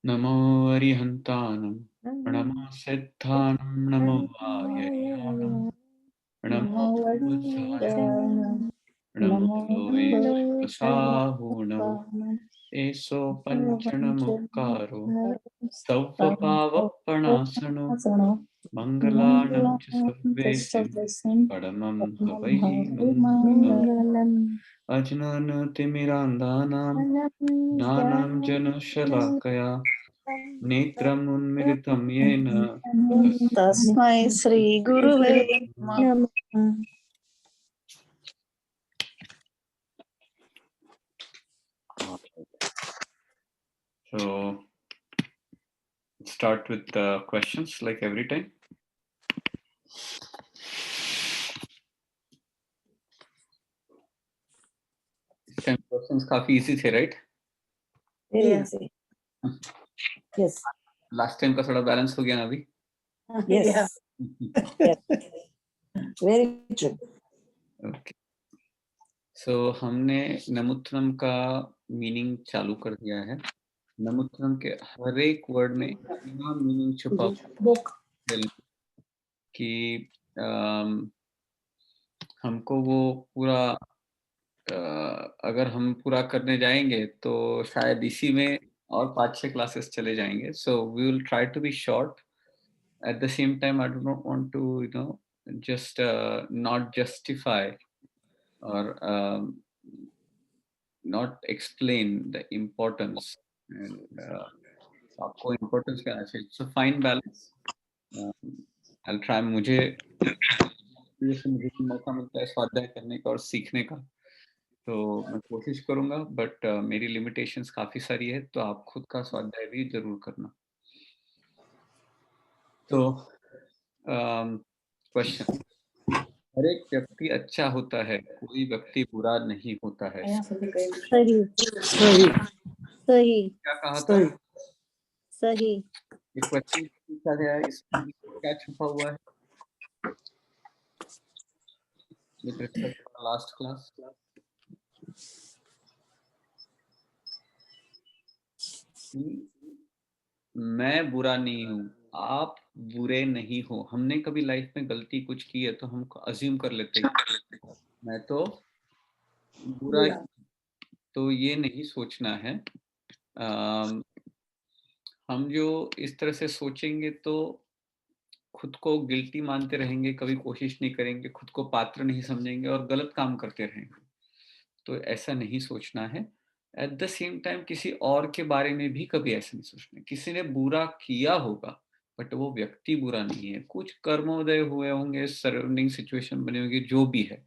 नमो अरिहन्तानं प्रणमो सिद्धानं नमो वायुयानं प्रणमो भूतसायं प्रणमो लोये वसाहुणम् एसो पञ्चनमुक्कारो सौपपावपणासनो मङ्गलानं च सर्वेषां परमं हवै मङ्गलम् अज्ञानतिमिरान्धानां ज्ञानाञ्जनशलाकया नेत्रम् उन्मिलितं येन तस्मै श्री गुरुवे नमः। So start with the questions like every time. This time questions काफी easy थे, right? Yes. Yes. Last time का थोड़ा balance हो गया ना अभी? Yes. Yes. Very true. Okay. So हमने नमुत्तरम का मीनिंग चालू कर दिया है. नमुत्तरम के हर एक वर्ड में इतना मीनिंग छुपा हुआ है कि हमको वो पूरा अगर हम पूरा करने जाएंगे तो शायद इसी में और 5-6 क्लासेस चले जाएंगे. So we will try to be short. At the same time I do not want to just not justify or not explain the importance and आपको importance क्या चाहिए. So fine balance. I'll try. मुझे मौका मिलता है स्वाध्याय करने का और सीखने का, तो मैं कोशिश करूंगा, बट मेरी लिमिटेशंस काफी सारी है, तो आप खुद का स्वाध्याय भी जरूर करना. तो क्वेश्चन. हर एक व्यक्ति अच्छा होता है, कोई व्यक्ति बुरा नहीं होता है. सही सही सही. क्या कहा था? सही. ये क्वेश्चन पूछा गया है, इसमें क्या छुपा हुआ है? With respect to last class, मैं बुरा नहीं हूँ, आप बुरे नहीं हो. हमने कभी लाइफ में गलती कुछ की है तो हम अज्यूम कर लेते हैं मैं तो बुरा. तो ये नहीं सोचना है. हम जो इस तरह से सोचेंगे तो खुद को गिल्टी मानते रहेंगे, कभी कोशिश नहीं करेंगे, खुद को पात्र नहीं समझेंगे और गलत काम करते रहेंगे. तो ऐसा नहीं सोचना है. एट द सेम टाइम किसी और के बारे में भी कभी ऐसा नहीं सोचना. किसी ने बुरा किया होगा बट वो व्यक्ति बुरा नहीं है. कुछ कर्मोदय हुए होंगे, सराउंडिंग सिचुएशन बनी होगी, जो भी है.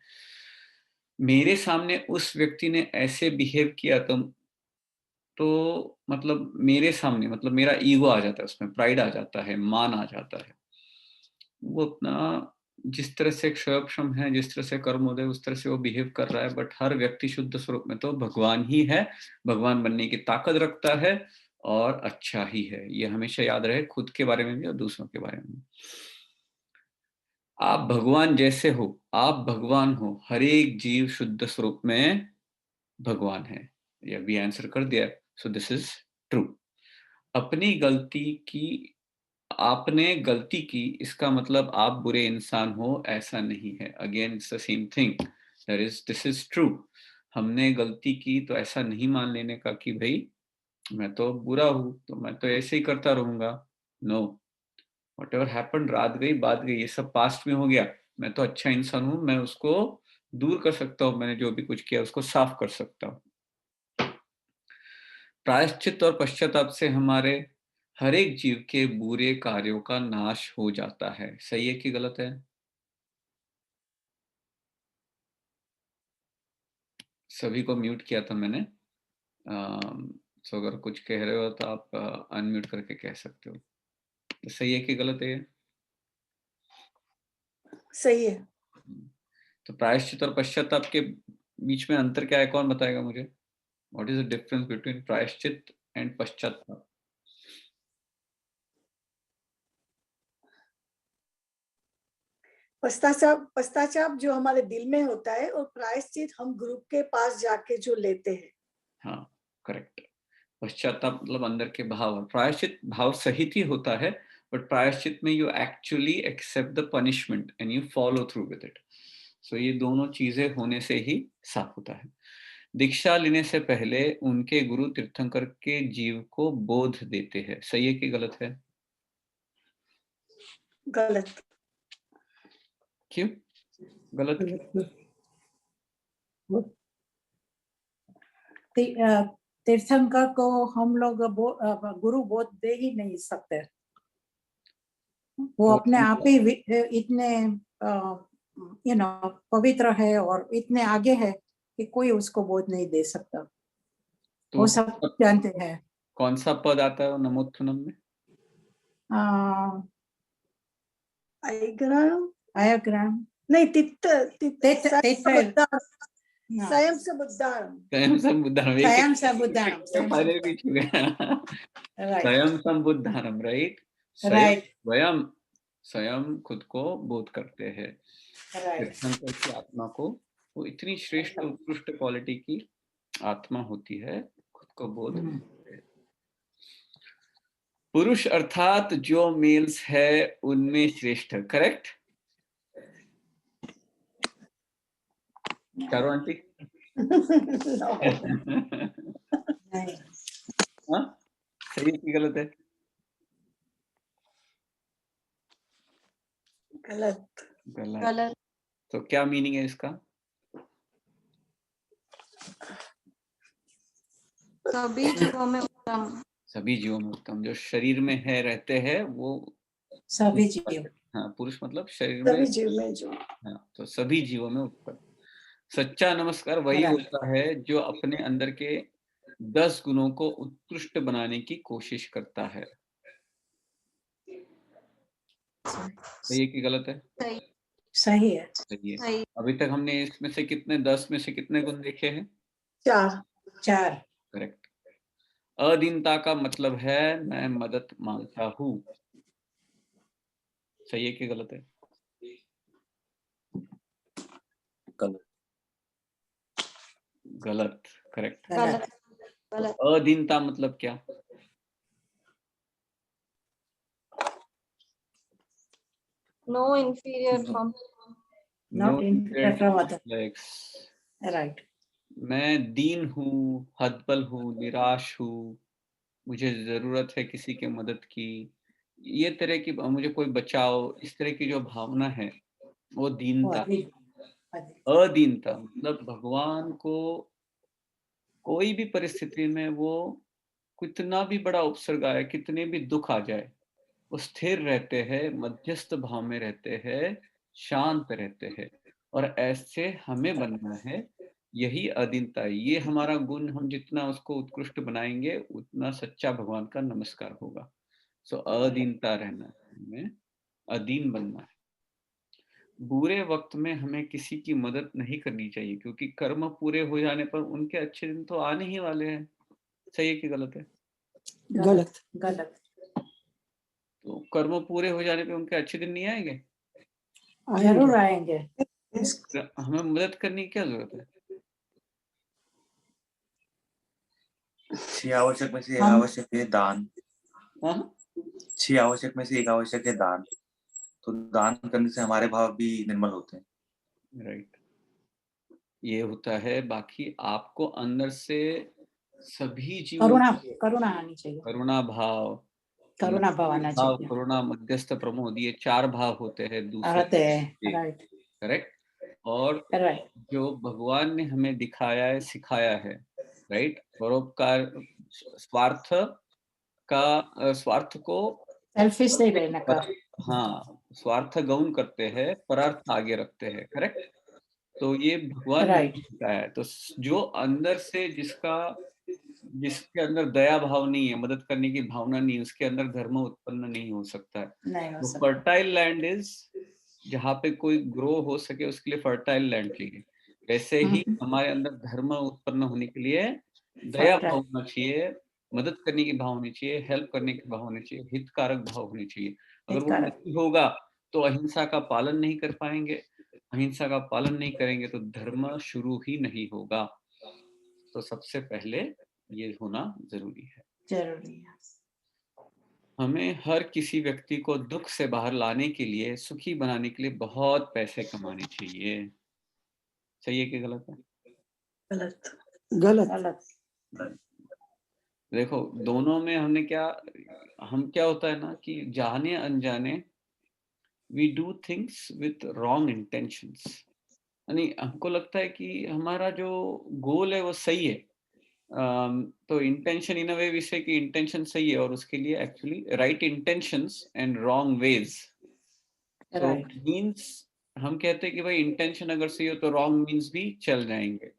मेरे सामने उस व्यक्ति ने ऐसे बिहेव किया तो मतलब मेरे सामने, मतलब मेरा ईगो आ जाता है, उसमें प्राइड आ जाता है, मान आ जाता है. वो अपना जिस तरह से क्षयक्षम है, जिस तरह से कर्मोदय, उस तरह से वो बिहेव कर रहा है. बट हर व्यक्ति शुद्ध स्वरूप में तो भगवान ही है, भगवान बनने की ताकत रखता है और अच्छा ही है. ये हमेशा याद रहे, खुद के बारे में भी और दूसरों के बारे में भी. आप भगवान जैसे हो, आप भगवान हो. हर एक जीव शुद्ध स्वरूप में भगवान है. ये भी आंसर कर दिया. So this is true. अपनी गलती की, आपने गलती की, इसका मतलब आप बुरे इंसान हो, ऐसा नहीं है. Again it's the same thing. That is, this is true. हमने गलती की तो ऐसा नहीं मान लेने का कि भाई मैं तो बुरा हूं तो मैं तो ऐसे ही करता रहूंगा. नो. वट एवर हैपन, रात गई बात गई, ये सब पास्ट में हो गया. मैं तो अच्छा इंसान हूं, मैं उसको दूर कर सकता हूं. मैंने जो भी कुछ किया उसको साफ कर सकता हूं. प्रायश्चित और पश्चाताप से हमारे हर एक जीव के बुरे कार्यों का नाश हो जाता है. सही है कि गलत है? सभी को म्यूट किया था मैंने. तो अगर कुछ कह रहे हो तो आप अनम्यूट करके कह सकते हो. तो सही है कि गलत है? सही है. तो प्रायश्चित और पश्चाताप के बीच में अंतर क्या है, कौन बताएगा मुझे? What is the difference between प्रायश्चित एंड पश्चाताप? पश्चाताप जो हमारे दिल में होता है और प्रायश्चित हम ग्रुप के पास जाके जो लेते हैं. हाँ, करेक्ट. पश्चाताप मतलब अंदर के भाव, प्रायश्चित भाव सहित ही होता है, बट प्रायश्चित में you actually accept the punishment and you follow through with it. So ये दोनों चीजें होने से ही साफ होता है। दीक्षा लेने से पहले उनके गुरु तीर्थंकर के जीव को बोध देते हैं, सही है कि गलत है? गलत। क्यों गलत? तीर्थंकर को हम लोग गुरु बोध दे ही नहीं सकते। वो तो अपने आप ही इतने पवित्र है और इतने आगे है कि कोई उसको बोध नहीं दे सकता। तो वो सब जानते हैं। कौन सा पद आता है नमोत्थनम में? आयग्राम नहीं, स्वयं से बुद्धारम। स्वयं संबुद्धारम, स्वयं संबुद्धारम, पहले भी छू गया। स्वयं संबुद्धारम, राइट? राइट, स्वयं स्वयं खुद को बोध करते हैं। राइट। तीर्थंकर की आत्मा को, वो इतनी श्रेष्ठ उत्कृष्ट क्वालिटी की आत्मा होती है, खुद को बोध करते हैं। पुरुष अर्थात जो मेल्स है उनमें श्रेष्ठ, करेक्ट? चारो आंटी? हाँ, सही है कि गलत है? गलत। गलत। तो क्या मीनिंग है इसका? सभी जीवों में उत्तम। सभी जीवों में उत्तम, जो शरीर में है रहते हैं वो सभी जीव। हाँ, पुरुष मतलब शरीर सभी में, जीव में जो। हाँ, तो सभी जीवों में उत्तम। सच्चा नमस्कार वही होता है जो अपने अंदर के 10 गुणों को उत्कृष्ट बनाने की कोशिश करता है। सही है कि गलत है? सही। सही है। सही है। सही। अभी तक हमने इसमें से कितने, 10 में से कितने गुण देखे हैं? 4। करेक्ट। अधीनता का मतलब है मैं मदद मांगता हूँ। सही है कि गलत है? गलत। गलत, करेक्ट। गलत। गलत। अधीनता मतलब क्या? No inferior from. Not inferior from other. Right. मैं दीन हूँ, हतबल हूँ, निराश हूँ, मुझे जरूरत है किसी के मदद की, ये तरह की, मुझे कोई बचाओ, इस तरह की जो भावना है वो दीनता। अदीनता मतलब भगवान को कोई भी परिस्थिति में वो कितना भी बड़ा उपसर्ग आए, कितने भी दुख आ जाए, वो स्थिर रहते हैं, मध्यस्थ भाव में रहते हैं, शांत रहते हैं। और ऐसे हमें बनना है, यही अधीनता है। ये हमारा गुण, हम जितना उसको उत्कृष्ट बनाएंगे उतना सच्चा भगवान का नमस्कार होगा। सो अधीनता रहना है, हमें अधीन बनना है। बुरे वक्त में हमें किसी की मदद नहीं करनी चाहिए, क्योंकि कर्म पूरे हो जाने पर उनके अच्छे दिन तो आने ही वाले हैं। सही है कि गलत है? गलत। गलत। तो कर्म पूरे हो जाने पे उनके अच्छे दिन नहीं आएंगे? जरूर आएंगे। हमें मदद करने की क्या जरूरत है? 6 आवश्यक में से एक आवश्यक है दान। 6 आवश्यक में से एक आवश्यक है दान। तो दान करने से हमारे भाव भी निर्मल होते हैं। राइट, ये होता है। बाकी आपको अंदर से सभी जीवों, करुणा आनी चाहिए। करुणा भाव, करुणा भाव आना चाहिए। करुणा, मध्यस्थ, प्रमोद, ये 4 भाव होते हैं आते दूसरे। हैं। राइट। करेक्ट। और राइट। जो भगवान ने हमें दिखाया है, सिखाया है, राइट, परोपकार, स्वार्थ स्वार्थ को, सेल्फिश नहीं रहने का। हाँ, स्वार्थ गौण करते हैं, परार्थ आगे रखते हैं। करेक्ट। तो ये भगवान ने राइट। सिखाया है। तो जो अंदर से जिसके अंदर दया भाव नहीं है, मदद करने की भावना नहीं है, उसके अंदर धर्म उत्पन्न नहीं हो सकता है। नहीं हो तो सकता। फर्टाइल लैंड इज, जहाँ पे कोई ग्रो हो सके उसके लिए फर्टाइल लैंड चाहिए। वैसे ही हमारे अंदर धर्म उत्पन्न होने के लिए दया भाव होना चाहिए, मदद करने की भाव होनी चाहिए, हेल्प करने की भाव होनी चाहिए, हितकारक भाव होनी चाहिए। अगर वो नहीं होगा तो अहिंसा का पालन नहीं कर पाएंगे। अहिंसा का पालन नहीं करेंगे तो धर्म शुरू ही नहीं होगा। तो सबसे पहले ये होना जरूरी है। जरूरी है। हमें हर किसी व्यक्ति को दुख से बाहर लाने के लिए, सुखी बनाने के लिए बहुत पैसे कमाने चाहिए। सही है कि गलत है? गलत। गलत। देखो दोनों में हमने क्या, हम क्या होता है ना कि जाने अनजाने we do things with wrong intentions। यानी हमको लगता है कि हमारा जो गोल है वो सही है, तो इंटेंशन इन अ वे विषय की इंटेंशन सही है और उसके लिए actually right intentions and wrong veg. So Right. Means हम कहते हैं कि भाई इंटेंशन अगर सही हो तो रॉन्ग मींस भी चल जाएंगे,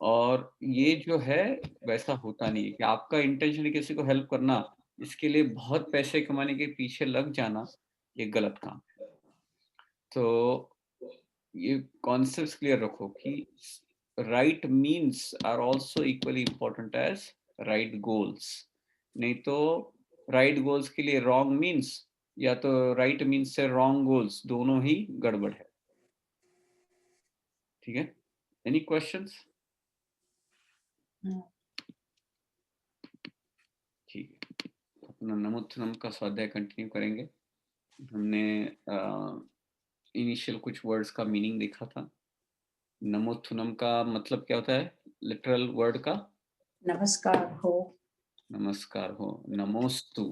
और ये जो है वैसा होता नहीं है कि आपका इंटेंशन है किसी को हेल्प करना, इसके लिए बहुत पैसे कमाने के पीछे लग जाना, ये गलत काम है। तो ये कॉन्सेप्ट्स क्लियर रखो कि right means are also equally important as right goals. नहीं तो राइट गोल्स के लिए रॉन्ग मीन्स या तो राइट मीन्स से रॉन्ग गोल्स, दोनों ही गड़बड़ है। ठीक है, एनी क्वेश्चंस? ठीक है, अपना नमोत्थनम का स्वाध्याय कंटिन्यू करेंगे। हमने इनिशियल कुछ वर्ड्स का मीनिंग देखा था। नमोत्थनम का मतलब क्या होता है, लिटरल वर्ड का? नमस्कार हो। नमस्कार हो, नमोस्तु,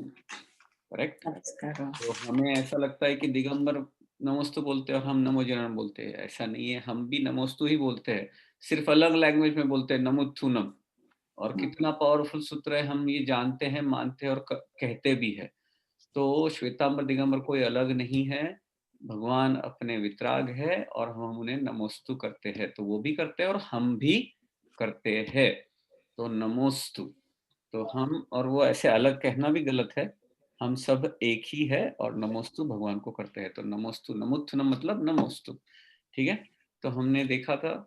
करेक्ट। नमस्कार हो। तो हमें ऐसा लगता है कि दिगंबर नमोस्तु बोलते हैं और हम नमो जनन बोलते हैं, ऐसा नहीं है। हम भी नमोस्तु ही बोलते हैं, सिर्फ अलग लैंग्वेज में बोलते हैं, नमोत्थुनम। और कितना पावरफुल सूत्र है हम ये जानते हैं, मानते हैं और कहते भी है। तो श्वेतांबर दिगंबर कोई अलग नहीं है, भगवान अपने वितराग है और हम उन्हें नमोस्तु करते हैं, तो वो भी करते हैं और हम भी करते हैं। तो नमोस्तु, तो हम और वो ऐसे अलग कहना भी गलत है, हम सब एक ही है और नमोस्तु भगवान को करते हैं। तो नमोस्तु, नमोत्थनम मतलब नमोस्तु। ठीक है, तो हमने देखा था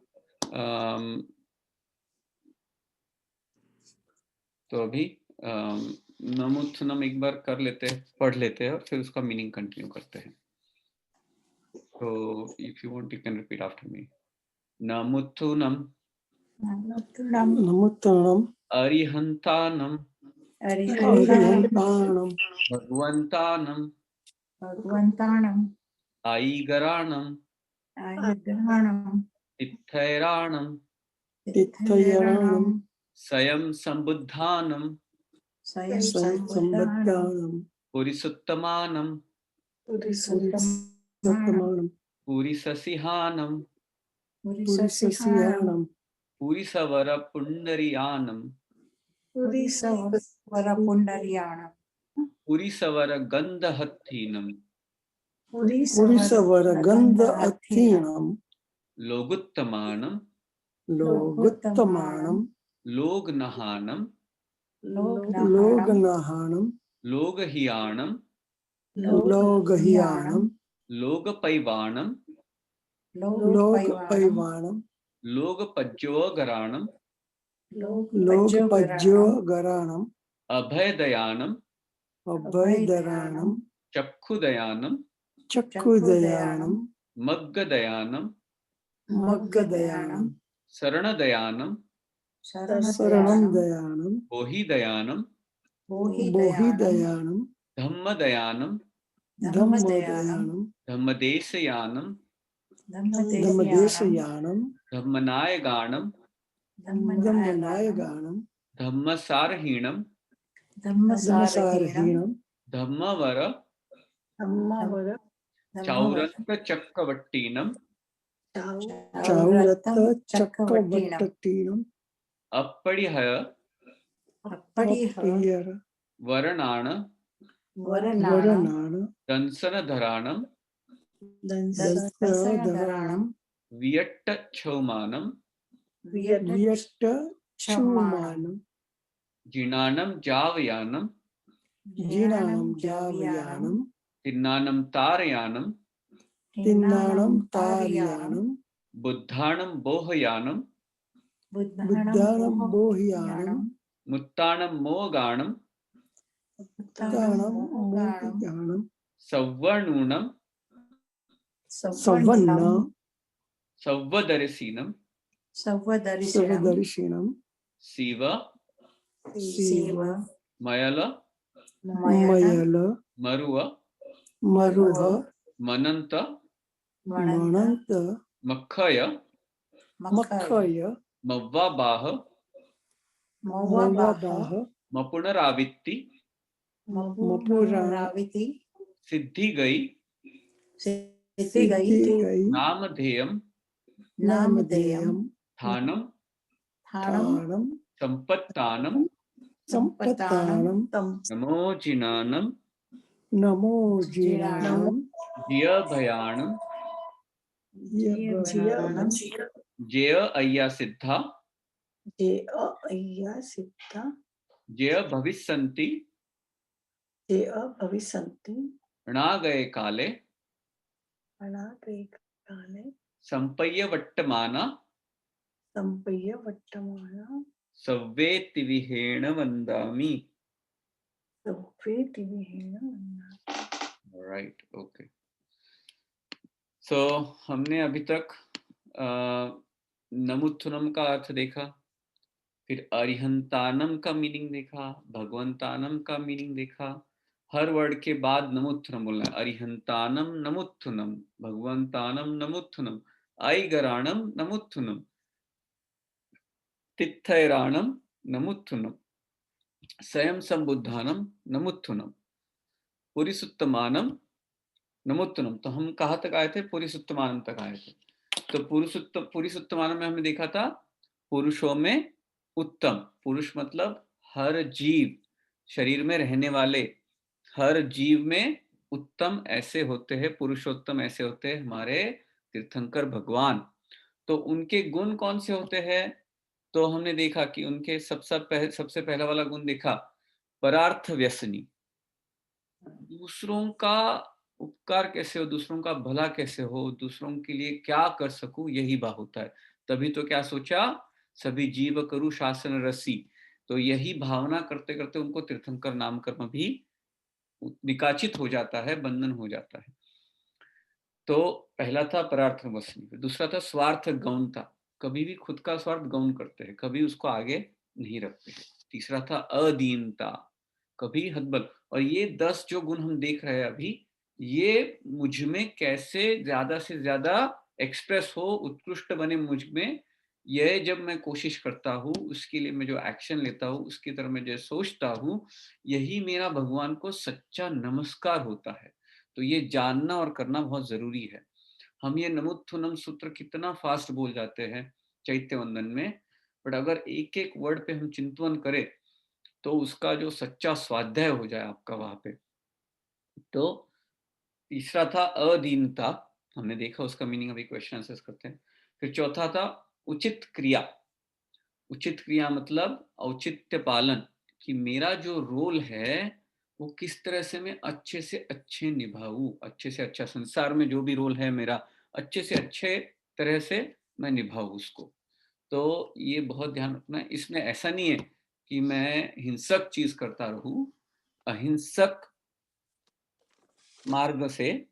तो अभी नमोत्थनम एक बार कर लेते हैं, पढ़ लेते हैं और फिर उसका मीनिंग कंटिन्यू करते हैं। तो if you want you can repeat after me. नमोत्थनम नमोत्थनम अरिहंतानम अरिहंतानम भगवंतानम भगवंतानम आईगराणम आयग्रहणम तिथैराणम तिथयरणम स्वयं संबुद्धानम स्वयं संबुद्धानम पुरिसुत्तमानम पुरिसुत्तमानम पुरिससिहानम पुरिससिहानम पुरिसवर पुंडरीयानम पुरिसवर पुंडरीयानम पुरिसवर गंधहत्थीनम पुरिसवर गंधहत्थीनम लोगुत्तमानम लोगुत्तमानम लोगनहानम लोगनहानम लोगहियाणम लोगहियानम लोगपैवाणम लोगपैवाणम लोगपज्योगराणम लोगपज्योगराणम अभयदयानम अभयदराणम चक्षुदयानम चक्षुदयानम मग्गदयानम मग्गदयानम शरणदयानम शरणदयानम बोहिदयानम बोहिदयानम धम्मदयानम धम्मदयानम धम्मदेशयानम धम्मदेशयानम धम्मनायगाणम धम्मनायगाणम धम्मसारहीणम धम्मसारहीणम धम्मवर चौरत्त चक्रवट्टीनम चाउरत्त चक्रवट्टीनम अपरिहय अपरिहर वर्णान वरनाण दंसनधराणम दंसधराणम वियट्टक्षौमानम वियट्टक्षौमानम जिनानम जावयानम जिनानम जावयानम तिन्नानम तारयानम तिन्नानम तारयानम बुद्धाणम बोहयानम बुद्धानम बोहयानम मुत्ताणम मोगाणम मुत्तानम मोहयानम सवर्णूनम सवर्ण सव्वदर्शीनम सवदर्शिनम शिव शिव मयल मयल मरुव मरुव मनंत मणंत मखय मखय मव्वाबाह मवाबाह मपुनरावित्ति मपुराविति सिद्धि गई सिद्धि गई नामधेयम नामधेयम थानम थानम संपत्तानम संपत्तानम नमोजिनानम नमो जीराणम जियभयाणम जीवनम जय अय्या सिद्धा जे अय्या सिद्धा जय भविष्यन्ति जे भविष्यन्ति णागये काले अनागते काले संपय्यवट्टमाना संपय्य वट्टमाना सव्वेति विहेण वंदामि. सव्वेति विहेण राइट, ओके. सो हमने अभी तक नमुत्थुनम का अर्थ देखा, फिर अरिहंतानम का मीनिंग देखा, भगवंतानम का मीनिंग देखा. हर वर्ड के बाद नमुत्थुनम बोलना है. अरिहंतानम नमुत्थुनम, भगवंतानम नमुत्थुनम, ऐगराणम नमुत्थुनम, तित्थैराणम नमुत्थुनम, स्वयं संबुद्धानम नमुत्थुनम, पुरिसुत्तमानम नमुत्थुनम. तो हम कहाँ तक आए थे? पुरिसुत्तमानम तक आए थे. तो पुरिसुत्तमानम में हमने देखा था पुरुषों में उत्तम. पुरुष मतलब हर जीव, शरीर में रहने वाले हर जीव में उत्तम ऐसे होते हैं, पुरुषोत्तम ऐसे होते हैं हमारे तीर्थंकर भगवान. तो उनके गुण कौन से होते हैं? तो हमने देखा कि उनके सबसे पहला वाला गुण देखा, परार्थ व्यसनी. दूसरों का उपकार कैसे हो, दूसरों का भला कैसे हो, दूसरों के लिए क्या कर सकूं, यही भाव होता है. तभी तो क्या सोचा, सभी जीव करूं शासन रसी. तो यही भावना करते करते उनको तीर्थंकर नाम कर्म भी विकाचित हो जाता है, बंधन हो जाता है. तो पहला था परार्थ व्यसनी. दूसरा था स्वार्थ गौणता. कभी भी खुद का स्वार्थ गौण करते हैं, कभी उसको आगे नहीं रखते हैं. तीसरा था अदीनता, कभी हतबल. और ये 10 जो गुण हम देख रहे हैं अभी, ये मुझ में कैसे ज्यादा से ज्यादा एक्सप्रेस हो, उत्कृष्ट बने मुझ में, यह जब मैं कोशिश करता हूँ, उसके लिए मैं जो एक्शन लेता हूँ, उसकी तरह मैं जो सोचता हूँ, यही मेरा भगवान को सच्चा नमस्कार होता है. तो ये जानना और करना बहुत जरूरी है. हम ये नमुत्थुनम सूत्र कितना फास्ट बोल जाते हैं चैत्य वंदन में, बट अगर एक एक वर्ड पे हम चिंतन करें तो उसका जो सच्चा स्वाध्याय हो जाए आपका वहां पे. तो तीसरा था अदीनता, हमने देखा, उसका मीनिंग अभी क्वेश्चन आंसर्स करते हैं. फिर चौथा था उचित क्रिया. उचित क्रिया मतलब औचित्य पालन, कि मेरा जो रोल है वो किस तरह से मैं अच्छे से अच्छे निभाऊं, अच्छे से अच्छा संसार में जो भी रोल है मेरा, अच्छे से अच्छे तरह से मैं निभाऊं उसको. तो ये बहुत ध्यान रखना. इसमें ऐसा नहीं है कि मैं हिंसक चीज करता रहूं. अहिंसक मार्ग से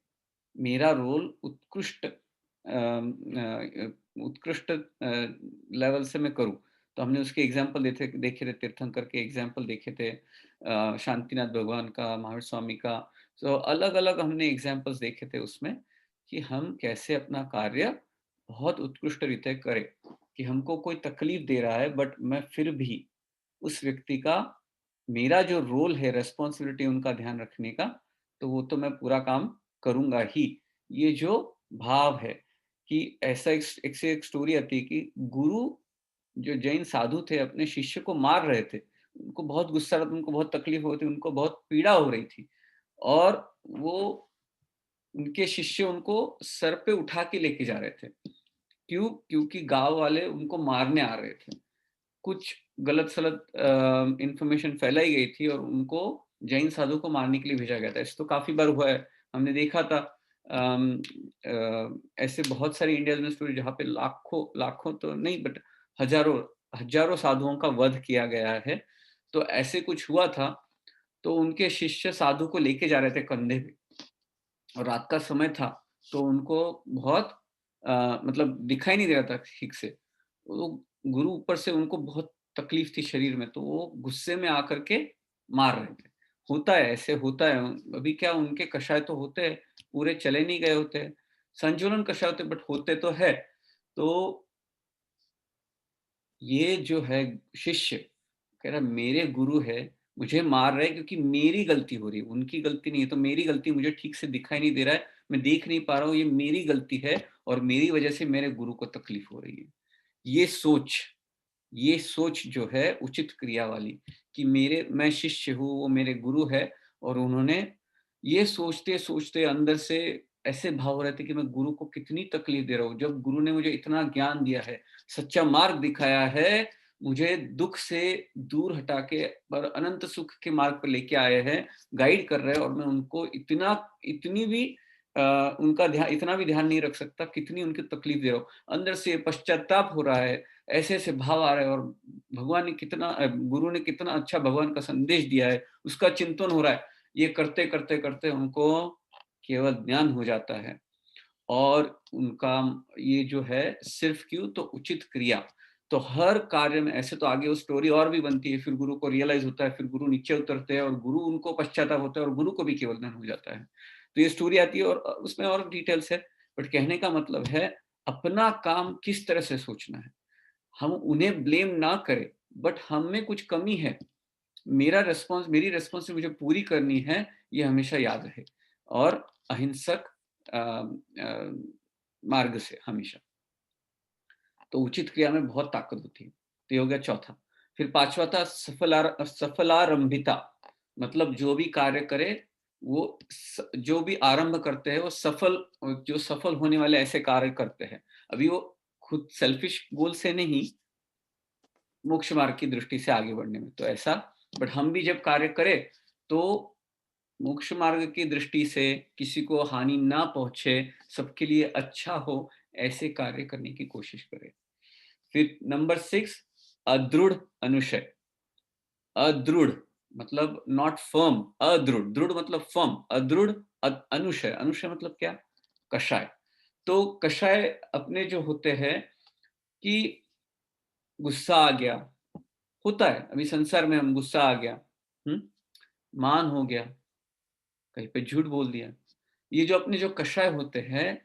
मेरा रोल उत्कृष्ट लेवल से मैं करूं. तो हमने उसके एग्जाम्पल देखे थे, तीर्थंकर के एग्जाम्पल देखे थे, शांतिनाथ भगवान का, महावीर स्वामी का. तो अलग अलग हमने एग्जाम्पल्स देखे थे उसमें, कि हम कैसे अपना कार्य बहुत उत्कृष्ट रीते करें. कि हमको कोई तकलीफ दे रहा है, बट मैं फिर भी उस व्यक्ति का, मेरा जो रोल है, रेस्पॉन्सिबिलिटी उनका ध्यान रखने का, तो वो तो मैं पूरा काम करूंगा ही. ये जो भाव है, कि ऐसा एक स्टोरी आती है कि गुरु, जो जैन साधु थे, अपने शिष्य को मार रहे थे. उनको बहुत गुस्सा आ रहा था, उनको बहुत तकलीफ हो रही थी, उनको बहुत पीड़ा हो रही थी. और वो, उनके शिष्य उनको सर पे उठा के लेके जा रहे थे. क्यों? क्योंकि गांव वाले उनको मारने आ रहे थे. कुछ गलत सलत इंफॉर्मेशन फैलाई गई थी और उनको जैन साधु को मारने के लिए भेजा गया था. ऐसे तो काफी बार हुआ है, हमने देखा था. ऐसे बहुत सारी इंडिया में स्टोरी जहाँ पे लाखों तो नहीं, बट हजारों साधुओं का वध किया गया है. तो ऐसे कुछ हुआ था. तो उनके शिष्य साधु को लेके जा रहे थे कंधे पे, और रात का समय था, तो उनको बहुत मतलब दिखाई नहीं दे रहा था ठीक से. वो गुरु ऊपर से उनको बहुत तकलीफ थी शरीर में, तो वो गुस्से में आकर के मार रहे थे। होता है, ऐसे होता है। अभी क्या उनके कषाय तो होते हैं, पूरे चले नहीं गए होते, संचलन कषाय होते, बट होते तो है। तो ये जो है शिष्य कह रहा मेरे गुरु है, मुझे मार रहे हैं क्योंकि मेरी गलती हो रही है, उनकी गलती नहीं है। तो मेरी गलती, मुझे ठीक से दिखाई नहीं दे रहा है, मैं देख नहीं पा रहा हूँ, ये मेरी गलती है और मेरी वजह से मेरे गुरु को तकलीफ हो रही है। ये सोच जो है उचित क्रिया वाली, कि मैं शिष्य हूँ, वो मेरे गुरु है, और उन्होंने ये सोचते सोचते अंदर से ऐसे भाव हो रहे थे कि मैं गुरु को कितनी तकलीफ दे रहा हूँ, जब गुरु ने मुझे इतना ज्ञान दिया है, सच्चा मार्ग दिखाया है, मुझे दुख से दूर हटा के पर अनंत सुख के मार्ग पर लेके आए हैं, गाइड कर रहे हैं, और मैं उनको इतनी भी उनका ध्यान, इतना भी ध्यान नहीं रख सकता, कितनी उनकी तकलीफ दे रहा हूँ। अंदर से पश्चाताप हो रहा है, ऐसे ऐसे भाव आ रहे हैं, और भगवान ने कितना, गुरु ने कितना अच्छा भगवान का संदेश दिया है, उसका चिंतन हो रहा है। ये करते करते करते उनको केवल ज्ञान हो जाता है, और उनका ये जो है सिर्फ क्यों, तो उचित क्रिया। तो हर कार्य में ऐसे, तो आगे वो स्टोरी और भी बनती है, फिर गुरु को रियलाइज होता है, फिर गुरु नीचे उतरते हैं और गुरु उनको पश्चाताप होता है और गुरु को भी केवल ज्ञान हो जाता है। तो ये स्टोरी आती है और उसमें और डिटेल्स है, बट कहने का मतलब है अपना काम किस तरह से सोचना है। हम उन्हें ब्लेम ना करें, बट हम में कुछ कमी है, मेरी रेस्पॉन्स मुझे पूरी करनी है, ये हमेशा याद रहे, और अहिंसक मार्ग से हमेशा। तो उचित क्रिया में बहुत ताकत होती है। तो ये हो गया चौथा। फिर पांचवा था सफलारंभिता, मतलब जो भी कार्य करे वो जो भी आरंभ करते हैं वो सफल होने वाले ऐसे कार्य करते हैं। अभी वो खुद सेल्फिश गोल से नहीं, मोक्ष मार्ग की दृष्टि से आगे बढ़ने में, तो ऐसा। बट हम भी जब कार्य करें तो मोक्ष मार्ग की दृष्टि से किसी को हानि ना पहुंचे, सबके लिए अच्छा हो, ऐसे कार्य करने की कोशिश करें। फिर नंबर 6, अदृढ़ अनुशय। अदृढ़ मतलब नॉट फर्म, अदृढ़, दृढ़ मतलब फर्म, अदृढ़ अनुशय, अनुशय मतलब क्या, कषाय। तो कषाय अपने जो होते हैं कि गुस्सा आ गया, होता है अभी संसार में, हम गुस्सा आ गया, मान हो गया, कहीं पे झूठ बोल दिया, ये जो अपने जो कषाय होते हैं,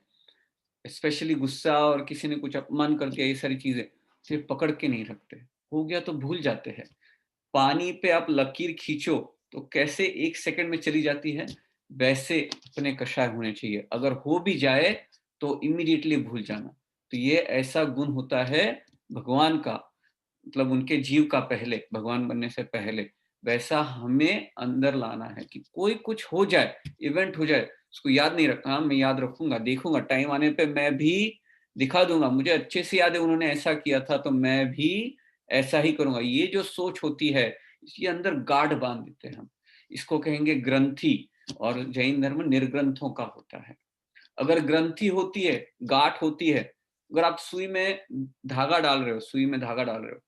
स्पेशली गुस्सा और किसी ने कुछ अपमान कर दिया, ये सारी चीजें सिर्फ पकड़ के नहीं रखते, हो गया तो भूल जाते हैं। पानी पे आप लकीर खींचो तो कैसे 1 सेकंड में चली जाती है, वैसे अपने कषाय होने चाहिए। अगर हो भी जाए तो इमीडिएटली भूल जाना। तो ये ऐसा गुण होता है भगवान का, मतलब उनके जीव का पहले, भगवान बनने से पहले, वैसा हमें अंदर लाना है कि कोई कुछ हो जाए, इवेंट हो जाए, उसको याद नहीं रखना। मैं याद रखूंगा, देखूंगा, टाइम आने पे मैं भी दिखा दूंगा, मुझे अच्छे से याद है उन्होंने ऐसा किया था, तो मैं भी ऐसा ही करूंगा। ये जो सोच होती है, इसके अंदर गाढ़ बांध देते हैं हम, इसको कहेंगे ग्रंथि, और जैन धर्म निर्ग्रंथों का होता है। अगर ग्रंथि होती है, गांठ होती है, अगर आप सुई में धागा डाल रहे हो, सुई में धागा डाल रहे हो,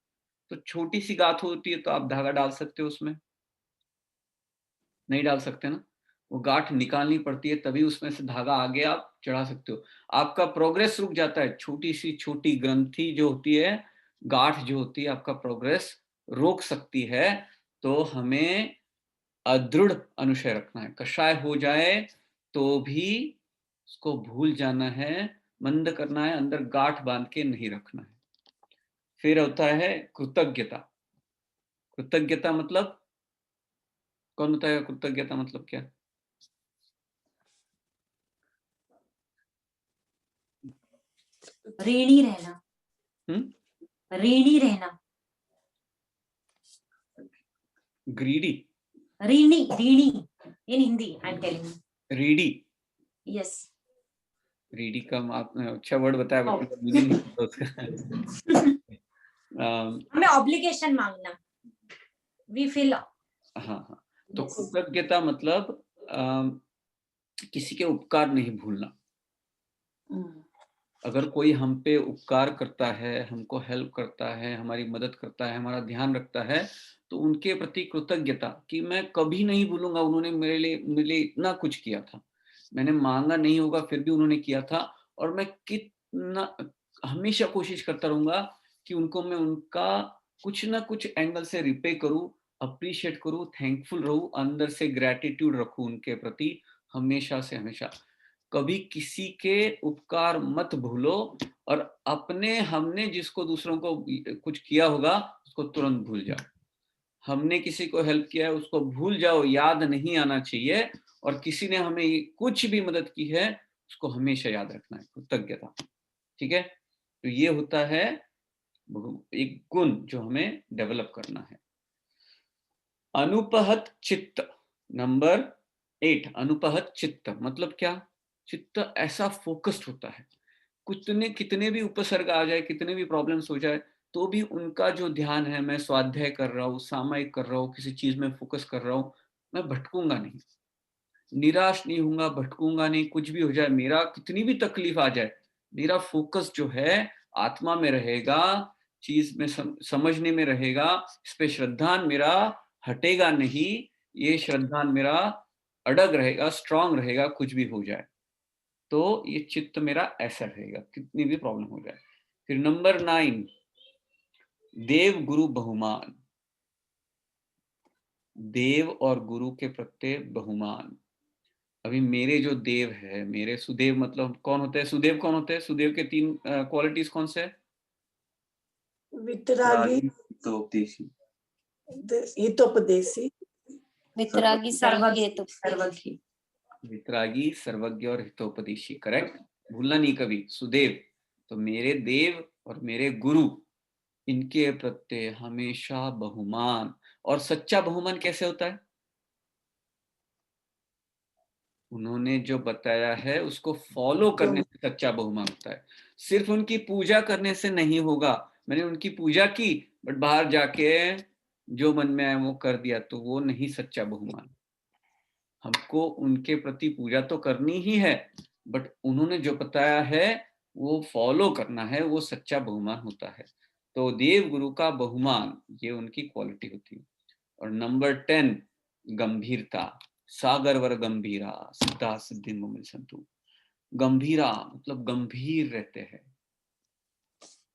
तो छोटी सी गांठ होती है, तो आप धागा डाल सकते हो उसमें, नहीं डाल सकते ना, वो गांठ निकालनी पड़ती है, तभी उसमें से धागा आगे आप चढ़ा सकते हो। आपका प्रोग्रेस रुक जाता है, छोटी सी छोटी ग्रंथि जो होती है, गांठ जो होती है, आपका प्रोग्रेस रोक सकती है। तो हमें अदृढ़ अनुशय रखना है, कषाय हो जाए तो भी उसको भूल जाना है, मंद करना है, अंदर गांठ बांध के नहीं रखना है। फिर होता है कृतज्ञता। कृतज्ञता मतलब, कौन बताएगा कृतज्ञता मतलब क्या? ऋणी रहना, ऋणी रहना, ग्रीडी, ऋणी, ऋणी in Hindi I am telling you. रीडी, यस, रीडी का आपने अच्छा वर्ड बताया, बट मीनिंग नहीं पता उसका। हमें ऑब्लिगेशन मांगना, वी फील। हाँ, तो कृतज्ञता मतलब किसी के उपकार नहीं भूलना। अगर कोई हम पे उपकार करता है, हमको हेल्प करता है, हमारी मदद करता है, हमारा ध्यान रखता है, तो उनके प्रति कृतज्ञता कि मैं कभी नहीं भूलूंगा, उन्होंने मेरे लिए इतना कुछ किया था, मैंने मांगा नहीं होगा फिर भी उन्होंने किया था, और मैं कितना हमेशा कोशिश करता रहूंगा कि उनको मैं उनका कुछ ना कुछ एंगल से रिपे करूं, अप्रिशिएट करूं, थैंकफुल रहूं, अंदर से ग्रेटिट्यूड रखूं उनके प्रति हमेशा से हमेशा। कभी किसी के उपकार मत भूलो और अपने हमने जिसको दूसरों को कुछ किया होगा उसको तुरंत भूल जाओ। हमने किसी को हेल्प किया है उसको भूल जाओ, याद नहीं आना चाहिए। और किसी ने हमें कुछ भी मदद की है उसको हमेशा याद रखना है, कृतज्ञता। ठीक है, तो ये होता है एक गुण जो हमें डेवलप करना है। अनुपहत चित्त, नंबर 8, अनुपहत चित्त मतलब क्या? चित्त ऐसा फोकस्ड होता है, कितने भी उपसर्ग आ जाए, कितने भी प्रॉब्लम्स हो जाए, तो भी उनका जो ध्यान है, मैं स्वाध्याय कर रहा हूँ, सामायिक कर रहा हूँ, किसी चीज में फोकस कर रहा हूँ, मैं भटकूंगा नहीं, निराश नहीं होऊंगा, भटकूंगा नहीं। कुछ भी हो जाए, मेरा कितनी भी तकलीफ आ जाए, मेरा फोकस जो है आत्मा में रहेगा, चीज में समझने में रहेगा। इस पे श्रद्धान मेरा हटेगा नहीं, ये श्रद्धान मेरा अड़ग रहेगा, स्ट्रांग रहेगा, कुछ भी हो जाए तो ये चित्त मेरा ऐसा रहेगा, कितनी भी प्रॉब्लम हो जाए। फिर नंबर 9, देव गुरु बहुमान, देव और गुरु के प्रत्यय बहुमान। अभी मेरे जो देव है, मेरे सुदेव मतलब कौन होते हैं? सुदेव कौन होते हैं? सुदेव के 3 क्वालिटीज कौन से? वितरागी, हितोपदेशी, हितोपदेशी, वितरागी सर्वज्ञ तो सर्वज्ञ। वितरागी, सर्वज्ञ और हितोपदेशी, करेक्ट, भूलना नहीं कभी। सुदेव, तो मेरे देव और मेरे गुरु, इनके प्रत्यय हमेशा बहुमान। और सच्चा बहुमान कैसे होता है? उन्होंने जो बताया है उसको फॉलो करने से सच्चा बहुमान होता है। सिर्फ उनकी पूजा करने से नहीं होगा। मैंने उनकी पूजा की बट बाहर जाके जो मन में आया वो कर दिया, तो वो नहीं सच्चा बहुमान। हमको उनके प्रति पूजा तो करनी ही है, बट उन्होंने जो बताया है वो फॉलो करना है, वो सच्चा बहुमान होता है। तो देव गुरु का बहुमान, ये उनकी क्वालिटी होती है। और नंबर 10, गंभीरता, सागर वर गंभीरा सिद्धा सिद्धि मुमिल संतु। गंभीरा मतलब गंभीर रहते हैं,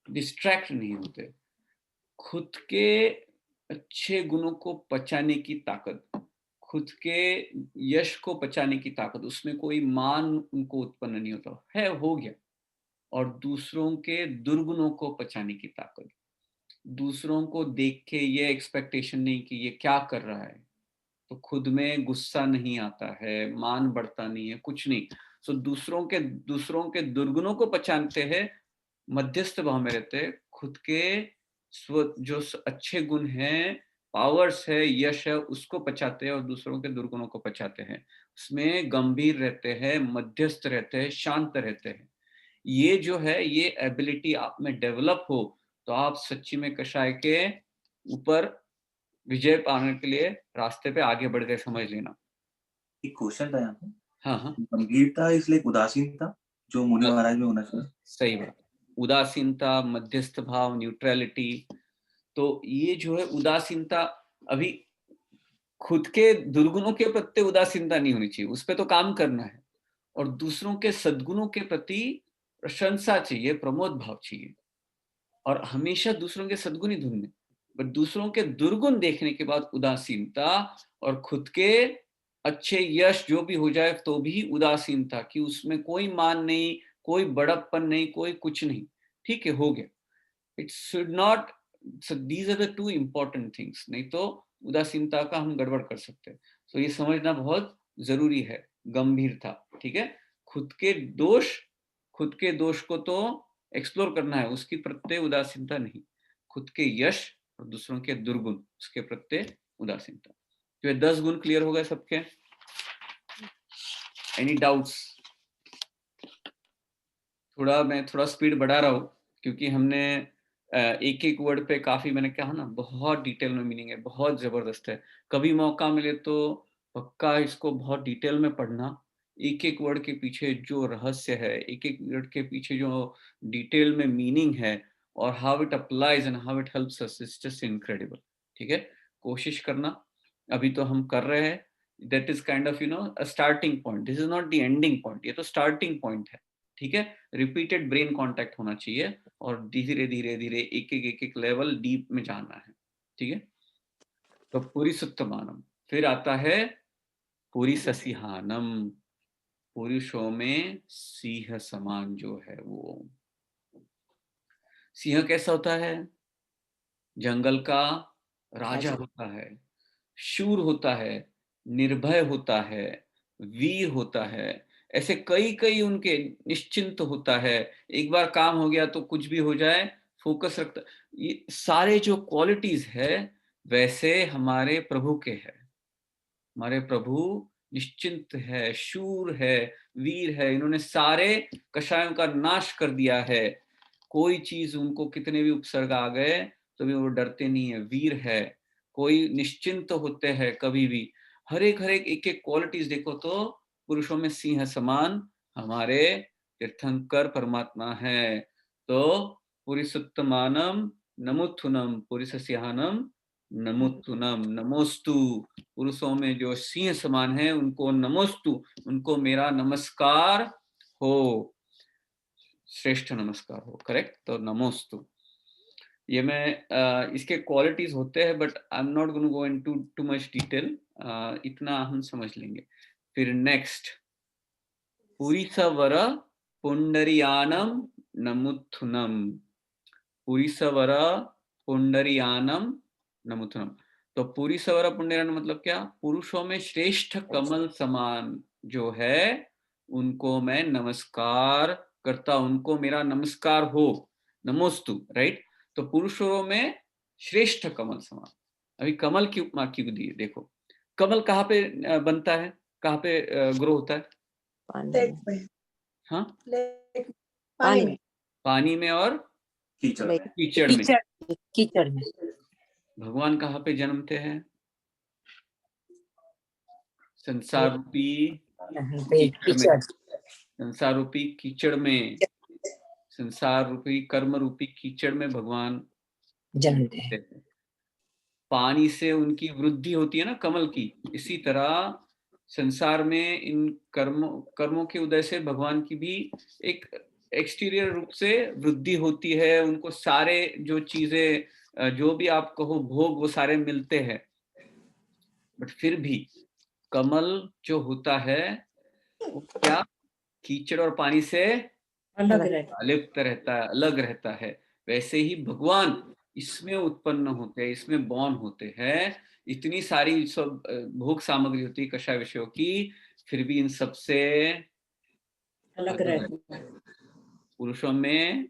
डिस्ट्रैक्ट नहीं होते, खुद के अच्छे गुणों को पचाने की ताकत, खुद के यश को पचाने की ताकत, उसमें कोई मान उनको उत्पन्न नहीं होता है, हो गया। और दूसरों के दुर्गुणों को पचाने की ताकत, दूसरों को देख के ये एक्सपेक्टेशन नहीं कि ये क्या कर रहा है, तो खुद में गुस्सा नहीं आता है, मान बढ़ता नहीं है, कुछ नहीं। सो दूसरों के दुर्गुणों को पहचानते हैं, मध्यस्थ भाव में रहते हैं, खुद के जो अच्छे गुण हैं, पावर्स है, यश है, उसको पचाते हैं और दूसरों के दुर्गुणों को पचाते हैं। उसमें गंभीर रहते हैं, मध्यस्थ रहते हैं, शांत रहते हैं। ये जो है, ये एबिलिटी आप में डेवलप हो तो आप सच्ची में कषाय के ऊपर विजय पाने के लिए रास्ते पे आगे बढ़ गए, समझ लेना। एक क्वेश्चन था यहाँ पे। हाँ, गंभीरता इसलिए उदासीनता जो मुनि महाराज में होना चाहिए। सही बात। उदासीनता, मध्यस्थ भाव, न्यूट्रलिटी। तो ये जो है उदासीनता, अभी खुद के दुर्गुणों के प्रति उदासीनता नहीं होनी चाहिए, उस पर तो काम करना है। और दूसरों के सद्गुणों के प्रति प्रशंसा चाहिए, प्रमोद भाव चाहिए, और हमेशा दूसरों के सद्गुण ही ढूंढने। बट दूसरों के दुर्गुण देखने के बाद उदासीनता, और खुद के अच्छे यश जो भी हो जाए तो भी उदासीनता, कि उसमें कोई मान नहीं, कोई बड़प्पन नहीं, कोई कुछ नहीं, ठीक है, हो गया। It should not, so these are the 2 important things, नहीं तो उदासीनता का हम गड़बड़ कर सकते हैं। तो ये समझना बहुत जरूरी है, गंभीरता, ठीक है। खुद के दोष, खुद के दोष को तो एक्सप्लोर करना है, उसकी प्रत्यय उदासीनता नहीं। खुद के यश और दूसरों के दुर्गुण, उसके प्रत्यय उदासीनता। तो ये 10 गुण क्लियर हो गए सबके? Any doubts? मैं थोड़ा स्पीड बढ़ा रहा हूँ क्योंकि हमने एक एक वर्ड पे काफी, मैंने कहा ना, बहुत डिटेल में मीनिंग है, बहुत जबरदस्त है। कभी मौका मिले तो पक्का इसको बहुत डिटेल में पढ़ना, एक एक वर्ड के पीछे जो रहस्य है, एक एक वर्ड के पीछे जो डिटेल में मीनिंग है, और how it applies and how it helps us, it's just incredible. ठीक है, कोशिश करना। अभी तो हम कर रहे हैं, that is kind of starting point, this is not the ending point, ये तो स्टार्टिंग पॉइंट है। ठीक है, रिपीटेड ब्रेन कांटेक्ट होना चाहिए और धीरे धीरे धीरे एक लेवल डीप में जाना है, ठीक है। तो पूरी सुत्तमानम, फिर आता है पूरी ससिहानम, पुरुषों में सिंह समान जो है वो। सिंह कैसा होता है? जंगल का राजा होता है, शूर होता है, निर्भय होता है, वीर होता है, ऐसे कई कई उनके निश्चिंत होता है, एक बार काम हो गया तो कुछ भी हो जाए फोकस रखता। ये सारे जो क्वालिटीज है वैसे हमारे प्रभु के है। हमारे प्रभु निश्चिंत है, शूर है, वीर है, इन्होंने सारे कषायों का नाश कर दिया है। कोई चीज उनको कितने भी उपसर्ग आ गए तो भी वो डरते नहीं है, वीर है, कोई निश्चिंत होते हैं कभी भी। हर एक एक एक क्वालिटीज देखो तो पुरुषों में सिंह समान हमारे तीर्थंकर परमात्मा है। तो पुरिसुत्तमानम नमुत्थुनम पुरिसस्यानम नमुत्थुनम, नमोस्तु, पुरुषों में जो सिंह समान है उनको नमोस्तु, उनको मेरा नमस्कार हो, श्रेष्ठ नमस्कार हो, करेक्ट। तो नमोस्तु, ये मैं इसके क्वालिटीज होते हैं but I am not going to go into too much detail, इतना हम समझ लेंगे। फिर नेक्स्ट पुरीसवर पुंडरियानम नमुत्थुनम, पुरीसवर पुंडरियानम नमुत्थुनम। तो पुरीसवर पुंडरियानम मतलब क्या? पुरुषों में श्रेष्ठ कमल समान जो है उनको मैं नमस्कार करता, उनको मेरा नमस्कार हो, नमोस्तु, राइट। तो पुरुषों में श्रेष्ठ कमल समान। अभी कमल की उपमा क्यों दी? देखो कमल कहाँ पे बनता है, कहाँ पे ग्रो होता है? लेक में, हाँ, लेक, पानी में, पानी में और कीचड़ में, कीचड़ में। कीचड़ में। भगवान कहाँ पे जन्मते हैं? संसार रूपी कीचड़ में, संसार रूपी कीचड़ में, संसार रूपी कर्म रूपी कीचड़ में भगवान जन्मते हैं। पानी से उनकी वृद्धि होती है ना कमल की, इसी तरह संसार में इन कर्मों के उदय से भगवान की भी एक एक्सटीरियर रूप से वृद्धि होती है। उनको सारे जो चीजें जो भी आप कहो भोग वो सारे मिलते हैं, बट फिर भी कमल जो होता है वो क्या कीचड़ और पानी से अलिप्त रहता है, अलग रहता है। वैसे ही भगवान इसमें उत्पन्न होते हैं, इसमें बॉर्न होते हैं। इतनी सारी सब भोग सामग्री होती है कषाय विषयों की, फिर भी इन सबसे अलग रहता है। पुरुषों में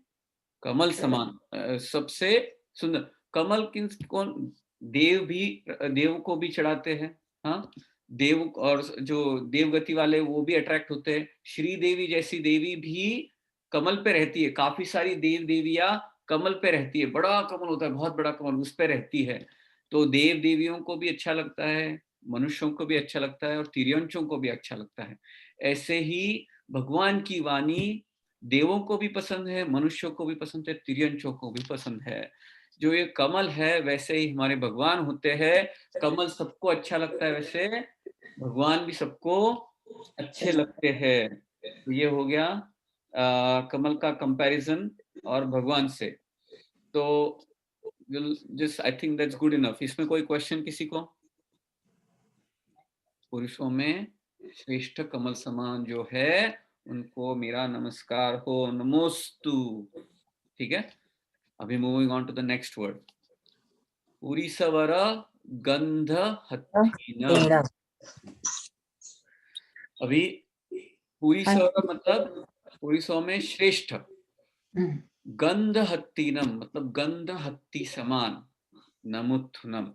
कमल समान सबसे सुंदर कमल कौन? देव भी, देव को भी चढ़ाते हैं। हाँ, देव और जो देवगति वाले वो भी अट्रैक्ट होते हैं। श्री देवी जैसी देवी भी कमल पे रहती है, काफी सारी देव देवियां कमल पे रहती है, बड़ा कमल होता है, बहुत बड़ा कमल, उस पे रहती है। तो देव देवियों को भी अच्छा लगता है, मनुष्यों को भी अच्छा लगता है और तिर्यंचों को भी अच्छा लगता है। ऐसे ही भगवान की वाणी देवों को भी पसंद है, मनुष्यों को भी पसंद है, तिर्यंचों को भी पसंद है। जो ये कमल है वैसे ही हमारे भगवान होते हैं। कमल सबको अच्छा लगता है, वैसे भगवान भी सबको अच्छे लगते हैं। तो ये हो गया कमल का कंपैरिजन और भगवान से। तो just I think that's good enough. इसमें कोई क्वेश्चन किसी को? पुरुषों में श्रेष्ठ कमल समान जो है उनको मेरा नमस्कार हो, नमोस्तु, ठीक है। अभी moving on to the next word, पुरीसवर गंध हत्थीन। अभी पुरीसवर मतलब पुरुषों में श्रेष्ठ, गंध हत्तीनम मतलब गंध हत्ती समान, नमुत्थुनम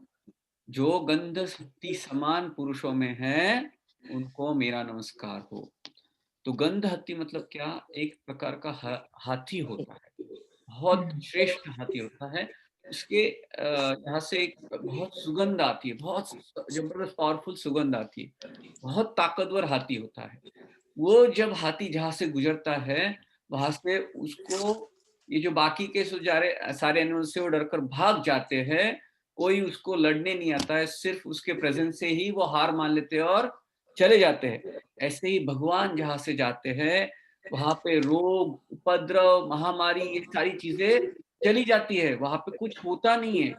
जो गंध हत्ती समान पुरुषों में है उनको मेरा नमस्कार हो। तो गंध हत्ती मतलब क्या? एक प्रकार का हाथी होता है, बहुत श्रेष्ठ हाथी होता है। उसके यहाँ से एक बहुत सुगंध आती है, बहुत जबरदस्त पावरफुल सुगंध आती है, बहुत ताकतवर हाथी होता है। वो जब हाथी जहाँ से गुजरता है वहां से उसको ये जो बाकी के सारे एनिमल से वो डरकर भाग जाते हैं, कोई उसको लड़ने नहीं आता है, सिर्फ उसके प्रेजेंस से ही वो हार मान लेते हैं और चले जाते हैं। ऐसे ही भगवान जहाँ से जाते हैं वहां पे रोग, उपद्रव, महामारी, ये सारी चीजें चली जाती है, वहां पे कुछ होता नहीं है,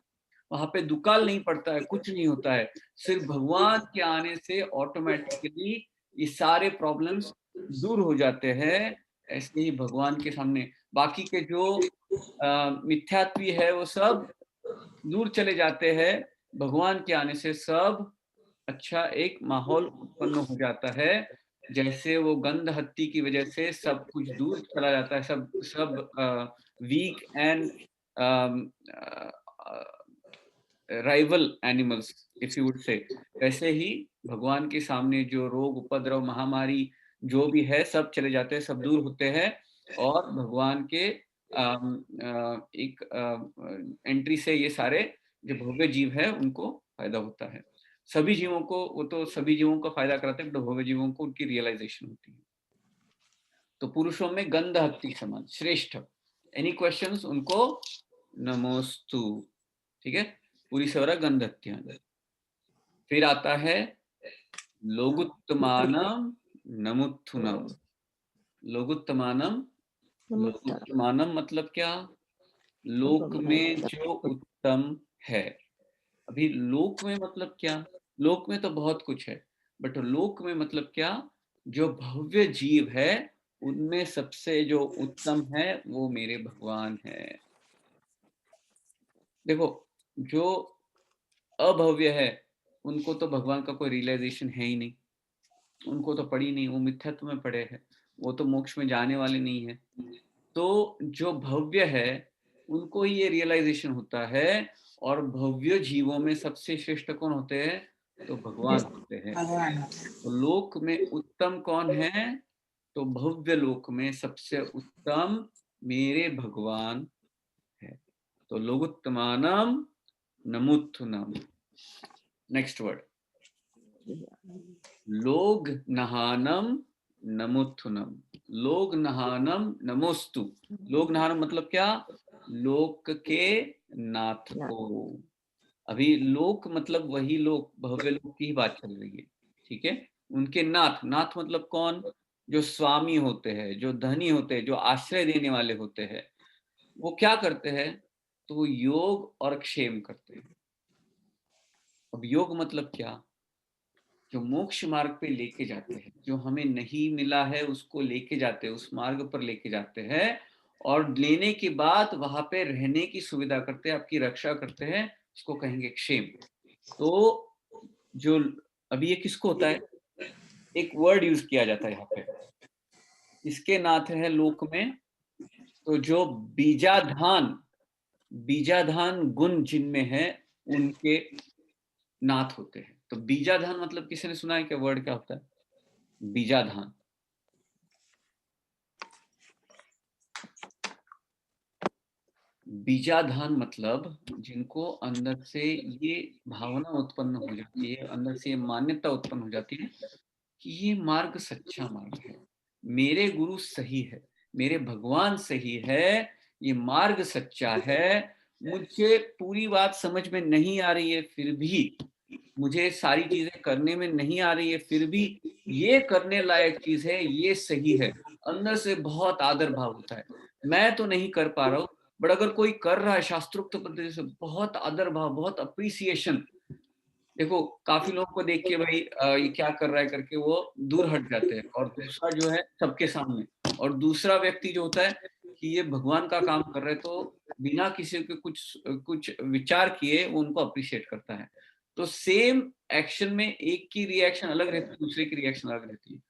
वहां पे दुकाल नहीं पड़ता है, कुछ नहीं होता है। सिर्फ भगवान के आने से ऑटोमेटिकली ये सारे प्रॉब्लम्स दूर हो जाते हैं। ऐसे ही भगवान के सामने बाकी के जो मिथ्यात्वी है वो सब दूर चले जाते हैं। भगवान के आने से सब अच्छा एक माहौल उत्पन्न हो जाता है। जैसे वो गंध हत्ती की वजह से सब कुछ दूर चला जाता है, सब सब weak and rival animals if you would say, वैसे ही भगवान के सामने जो रोग, उपद्रव, महामारी जो भी है सब चले जाते हैं, सब दूर होते हैं और भगवान के एक एंट्री से ये सारे जो भव्य जीव है उनको फायदा होता है। सभी जीवों को, वो तो सभी जीवों का फायदा कराते हैं, बट भव्य जीवों को उनकी रियलाइजेशन होती है। तो पुरुषों में गंध हत्ती समान श्रेष्ठ। एनी क्वेश्चंस उनको नमोस्तु, ठीक है, पूरी सवरा गंध हत्या। फिर आता है लोगुत्तमानम नमुत्थुनम। लोगुत्तमानम, लोगुत्तमानम मतलब क्या? लोक में जो उत्तम है। अभी लोक में मतलब क्या? लोक में तो बहुत कुछ है, बट लोक में मतलब क्या? जो भव्य जीव है उनमें सबसे जो उत्तम है वो मेरे भगवान है। देखो, जो अभव्य है उनको तो भगवान का कोई रियलाइजेशन है ही नहीं, उनको तो पड़ी नहीं, वो मिथ्यात्व में पड़े हैं, वो तो मोक्ष में जाने वाले नहीं है। तो जो भव्य है उनको ही ये रियलाइजेशन होता है। और भव्य जीवों में सबसे श्रेष्ठ कौन होते हैं? तो भगवान होते हैं। तो लोक में उत्तम कौन है? तो भव्य लोक में सबसे उत्तम मेरे भगवान है। तो लोगुत्तमानम नमुत्थुनम। नेक्स्ट वर्ड, लोग नहानम नमुत्थुनम। लोग नहानम नमोस्तु। लोग नहानम मतलब क्या? लोक के नाथ को। अभी लोक मतलब वही लोक, भव्य लोक की ही बात चल रही है, ठीक है। उनके नाथ, नाथ मतलब कौन? जो स्वामी होते हैं, जो धनी होते हैं, जो आश्रय देने वाले होते हैं। वो क्या करते हैं? तो वो योग और क्षेम करते हैं। अब योग मतलब क्या? जो मोक्ष मार्ग पे लेके जाते हैं, जो हमें नहीं मिला है उसको लेके जाते हैं, उस मार्ग पर लेके जाते हैं। और लेने के बाद वहां पे रहने की सुविधा करते हैं, आपकी रक्षा करते हैं, उसको कहेंगे क्षेम। तो जो अभी ये किसको होता है? एक वर्ड यूज किया जाता है यहाँ पे, इसके नाथ है लोक में। तो जो बीजाधान, बीजाधान गुण जिनमें है उनके नाथ होते हैं। तो बीजाधान मतलब किसी ने सुना है क्या? वर्ड क्या होता है बीजाधान? बीजाधान मतलब जिनको अंदर से ये भावना उत्पन्न हो जाती है, अंदर से ये मान्यता उत्पन्न हो जाती है कि ये मार्ग सच्चा मार्ग है, मेरे गुरु सही है, मेरे भगवान सही है, ये मार्ग सच्चा है। मुझे पूरी बात समझ में नहीं आ रही है, फिर भी मुझे सारी चीजें करने में नहीं आ रही है, फिर भी ये करने लायक चीज है, ये सही है। अंदर से बहुत आदर भाव होता है। मैं तो नहीं कर पा रहा हूँ, बट अगर कोई कर रहा है शास्त्रोक्त पद्धति से, बहुत आदर भाव, बहुत अप्रिसिएशन। देखो, काफी लोगों को देख के भाई ये क्या कर रहा है करके वो दूर हट जाते हैं, और दूसरा जो है सबके सामने, और दूसरा व्यक्ति जो होता है कि ये भगवान का काम कर रहे हैं, तो बिना किसी के कुछ कुछ विचार किए वो उनको अप्रिशिएट करता है। तो सेम एक्शन में एक की रिएक्शन अलग रहती है, दूसरे की रिएक्शन अलग रहती है।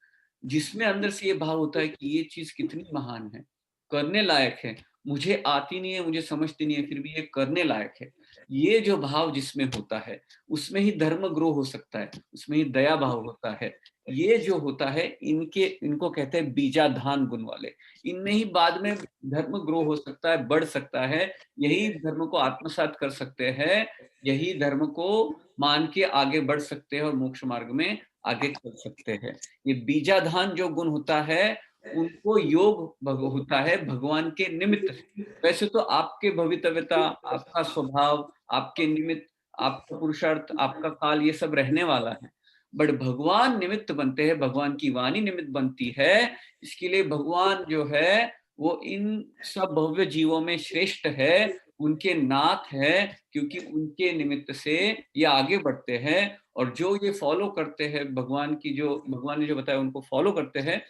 जिसमें अंदर से ये भाव होता है कि ये चीज कितनी महान है, करने लायक है, मुझे आती नहीं है, मुझे समझती नहीं है, फिर भी ये करने लायक है, ये जो भाव जिसमें होता है उसमें ही धर्म ग्रो हो सकता है, उसमें ही दया भाव होता है। ये जो होता है इनको कहते हैं बीजाधान गुण वाले। इनमें ही बाद में धर्म ग्रो हो सकता है, बढ़ सकता है। यही धर्म को आत्मसात कर सकते हैं, यही धर्म को मान के आगे बढ़ सकते हैं और मोक्ष मार्ग में आगे चल सकते हैं। ये बीजाधान जो गुण होता है उनको योग होता है भगवान के निमित्त। वैसे तो आपके भवितव्यता, आपका स्वभाव, आपके निमित्त, आपका पुरुषार्थ, आपका काल, ये सब रहने वाला है, बट भगवान निमित्त बनते हैं, भगवान की वाणी निमित्त बनती है। इसके लिए भगवान जो है वो इन सब भव्य जीवों में श्रेष्ठ है, उनके नाथ है, क्योंकि उनके निमित्त से ये आगे बढ़ते हैं। और जो ये फॉलो करते हैं भगवान की, जो भगवान ने जो बताया उनको फॉलो करते हैं,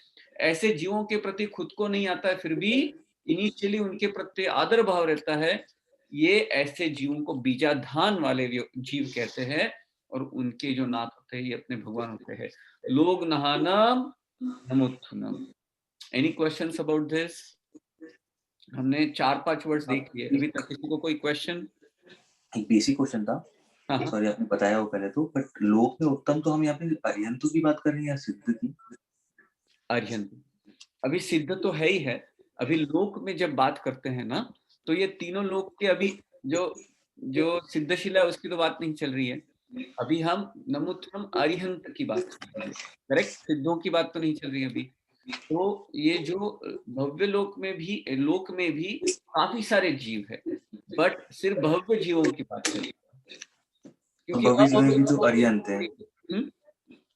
ऐसे जीवों के प्रति खुद को नहीं आता है, फिर भी इनिशियली उनके प्रति आदर भाव रहता है। ये ऐसे जीवों को बीजाधान वाले जीव कहते हैं, और उनके जो नाथ होते हैं ये अपने भगवान होते हैं। लोग नहानम नमुत्थुनम। Any questions about this? हमने 4-5 वर्ड्स देख लिए अभी तक। किसी को कोई क्वेश्चन? एक बेसिक क्वेश्चन था, सॉरी आपने बताया वो पहले तो, बट लोक में उत्तम तो हम यहाँ पे अर्यंतु की बात कर रहे हैं या सिद्ध की? अर्यंतु अभी सिद्ध तो है ही है। अभी लोक में जब बात करते हैं ना, तो ये तीनों लोक के अभी जो सिद्धशिला है उसकी तो बात नहीं चल रही है। अभी हम नमुत्तम अरिहंत की बात कर रहे हैं, करेक्ट? सिद्धों की बात तो नहीं चल रही अभी। तो ये जो भव्य लोक में भी काफी सारे जीव है, बट सिर्फ भव्य जीवों की बात चल रही है, क्योंकि भव्य जीव में भी जो अर्यंत है,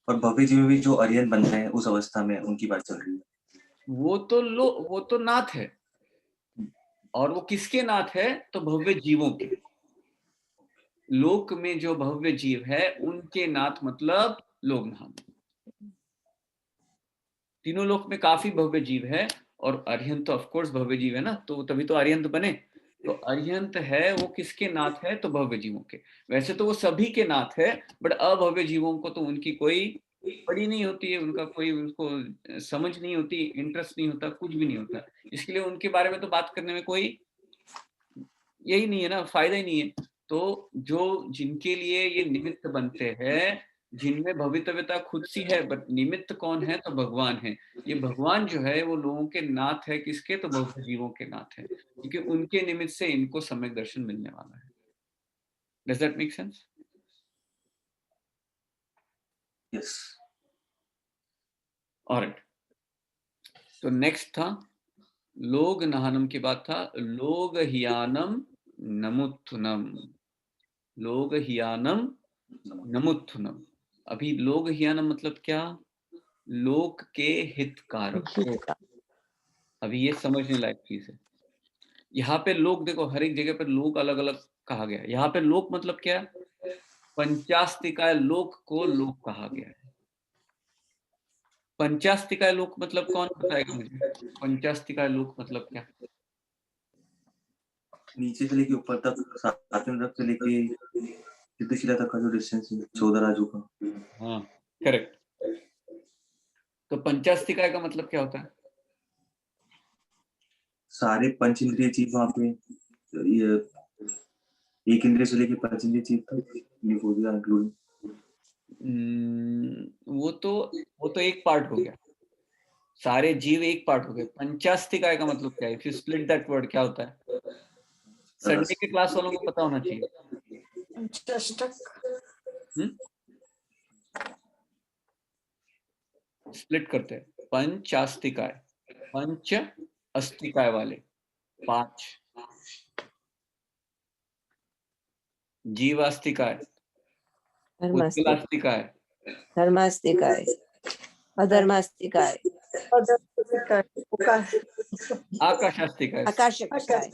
और भव्य जीव में भी जो अर्यंत बनते हैं उस अवस्था में उनकी बात चल रही है। वो तो नाथ है, और वो किसके नाथ है? तो भव्य जीवों के। लोक में जो भव्य जीव है उनके नाथ मतलब लोग नाम। तीनों लोक में काफी भव्य जीव है, और अर्यंत तो ऑफ कोर्स भव्य जीव है ना, तो तभी तो अर्यंत बने। तो अर्यंत है वो किसके नाथ है? तो भव्य जीवों के। वैसे तो वो सभी के नाथ है, बट अभव्य जीवों को तो उनकी कोई पड़ी नहीं होती है, उनका कोई उनको समझ नहीं होती, इंटरेस्ट नहीं होता, कुछ भी नहीं होता। इसके लिए उनके बारे में तो बात करने में कोई यही नहीं है ना, फायदा ही नहीं है। तो जो जिनके लिए ये निमित्त बनते हैं, जिनमें भवितव्यता खुद सी है, बट निमित्त कौन है? तो भगवान है। ये भगवान जो है वो लोगों के नाथ है, किसके? तो भव्य जीवों के नाथ है, क्योंकि उनके निमित्त से इनको सम्यक दर्शन मिलने वाला है। Does that make sense? Yes. Alright. तो नेक्स्ट था लोग नहानम की बात था। लोग हियानम नमुत्थुनम। लोग हियानम नमुत्थुनम। अभी लोग हियानम मतलब क्या? लोक के हितकारक। अभी ये समझने लायक चीज है। यहाँ पे लोग देखो, हर एक जगह पर लोग अलग अलग कहा गया है। यहाँ पे लोक मतलब क्या? पंचास्तिकाय लोक को लोक कहा गया है। पंचास्तिकाय लोक मतलब कौन बताएगा मुझे? पंचास्तिकाय लोक मतलब क्या? नीचे से लेके ऊपर तक, सातवें रथ से लेके सिद्धशिला तक का जो डिस्टेंस है 14 राजों का। हाँ, करेक्ट। तो पंचास्तिकाय का मतलब क्या होता है? सारे पंच इंद्रिय चीज वहाँ पे, ये एक इंद्रिय से लेके पंच इंद्रिय चीज तक ये हो गया इंक्लूडिंग। वो तो एक पार्ट हो गया, सारे जीव एक पार्ट हो गए। पंचास्तिकाय का मतलब क्या है? If you split that word क्या होता है? संडे के क्लास वालों को पता होना चाहिए। स्प्लिट करते हैं। पंचास्तिकाय, पंच अस्तिकाय वाले 5, जीवास्तिकाय, उत्कलास्तिकाय, धर्मास्तिकाय, अधर्मास्तिकाय, आकाशास्तिकाय, आकाशास्तिकाय,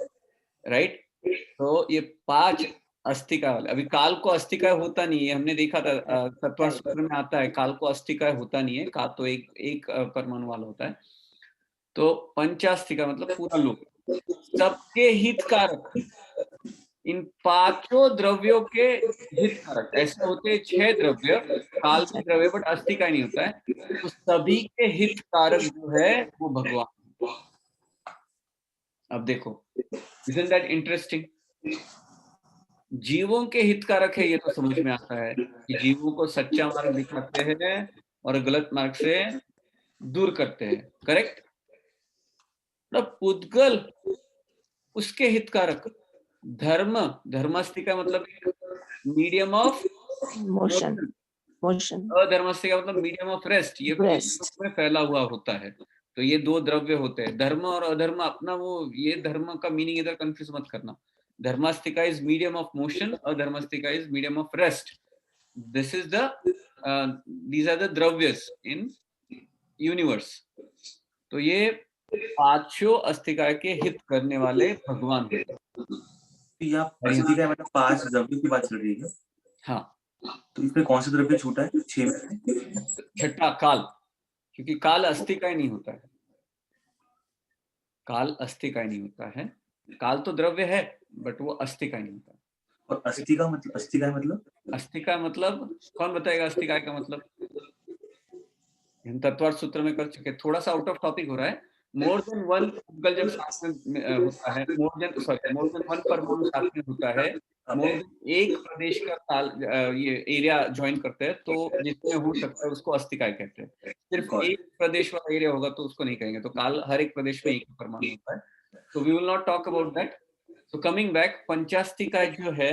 राइट। तो ये 5 अस्तिकाय वाले। अभी काल को अस्तिकाय होता नहीं है, हमने देखा था सत्वर सूत्र में आता है, काल को अस्तिकाय होता नहीं है, काल तो एक परमाणु वाला होता है। तो पंचास्तिकाय मतलब पूरा लोक, सबके हितकारक। इन 5 द्रव्यों के हितकारक। ऐसे होते हैं 6 द्रव्य, काल के द्रव्य, बट अस्तिकाय नहीं होता है। तो सभी के हितकारक जो है वो भगवान। अब देखो, isn't that interesting? जीवों के हितकारक है, ये तो समझ में आता है कि जीवों को सच्चा मार्ग दिखाते हैं और गलत मार्ग से दूर करते हैं, करेक्ट? पुद्गल उसके हितकारक। धर्मास्तिका मतलब मीडियम ऑफ मोशन, अधर्मास्तिका मतलब मीडियम ऑफ रेस्ट। ये में फैला हुआ होता है। तो ये 2 द्रव्य होते हैं, धर्म और अधर्म। अपना वो ये धर्म का मीनिंग इधर कंफ्यूज मत करना। धर्मास्तिका इज मीडियम ऑफ मोशन, अधर्मास्तिका is medium of rest. This is the these are the द्रव्यस in universe. तो ये पांचों अस्तिकाय के हित करने वाले भगवान हैं। तो ये आप अस्तिकाय मतलब 5 द्रव्यों की बात चल रही है। हाँ, तो इसमें कौन सा द्रव्य छूटा है 6 में? छठा काल, क्योंकि काल अस्तिकाय नहीं होता है। काल अस्तिकाय नहीं होता है। काल तो द्रव्य है बट वो अस्तिकाय नहीं होता। और अस्तिकाय मतलब अस्तिकाय मतलब कौन बताएगा अस्तिकाय का मतलब? हम तत्वार्थ सूत्र में कर चुके। थोड़ा सा आउट ऑफ टॉपिक हो रहा है। मोर देन वन गल जब साथ में होता है, मोर देन वन परमाणु साथ में होता है, मोर देन एक प्रदेश का काल ये एरिया ज्वाइन करते हैं, तो जिसमें हो सकता है उसको अस्तिकाय कहते हैं। सिर्फ एक प्रदेश वाला एरिया होगा तो उसको नहीं कहेंगे। तो काल हर एक प्रदेश में एक परमाणु होता है। तो we will not talk about that. So coming back, पंचास्तिकाय जो है,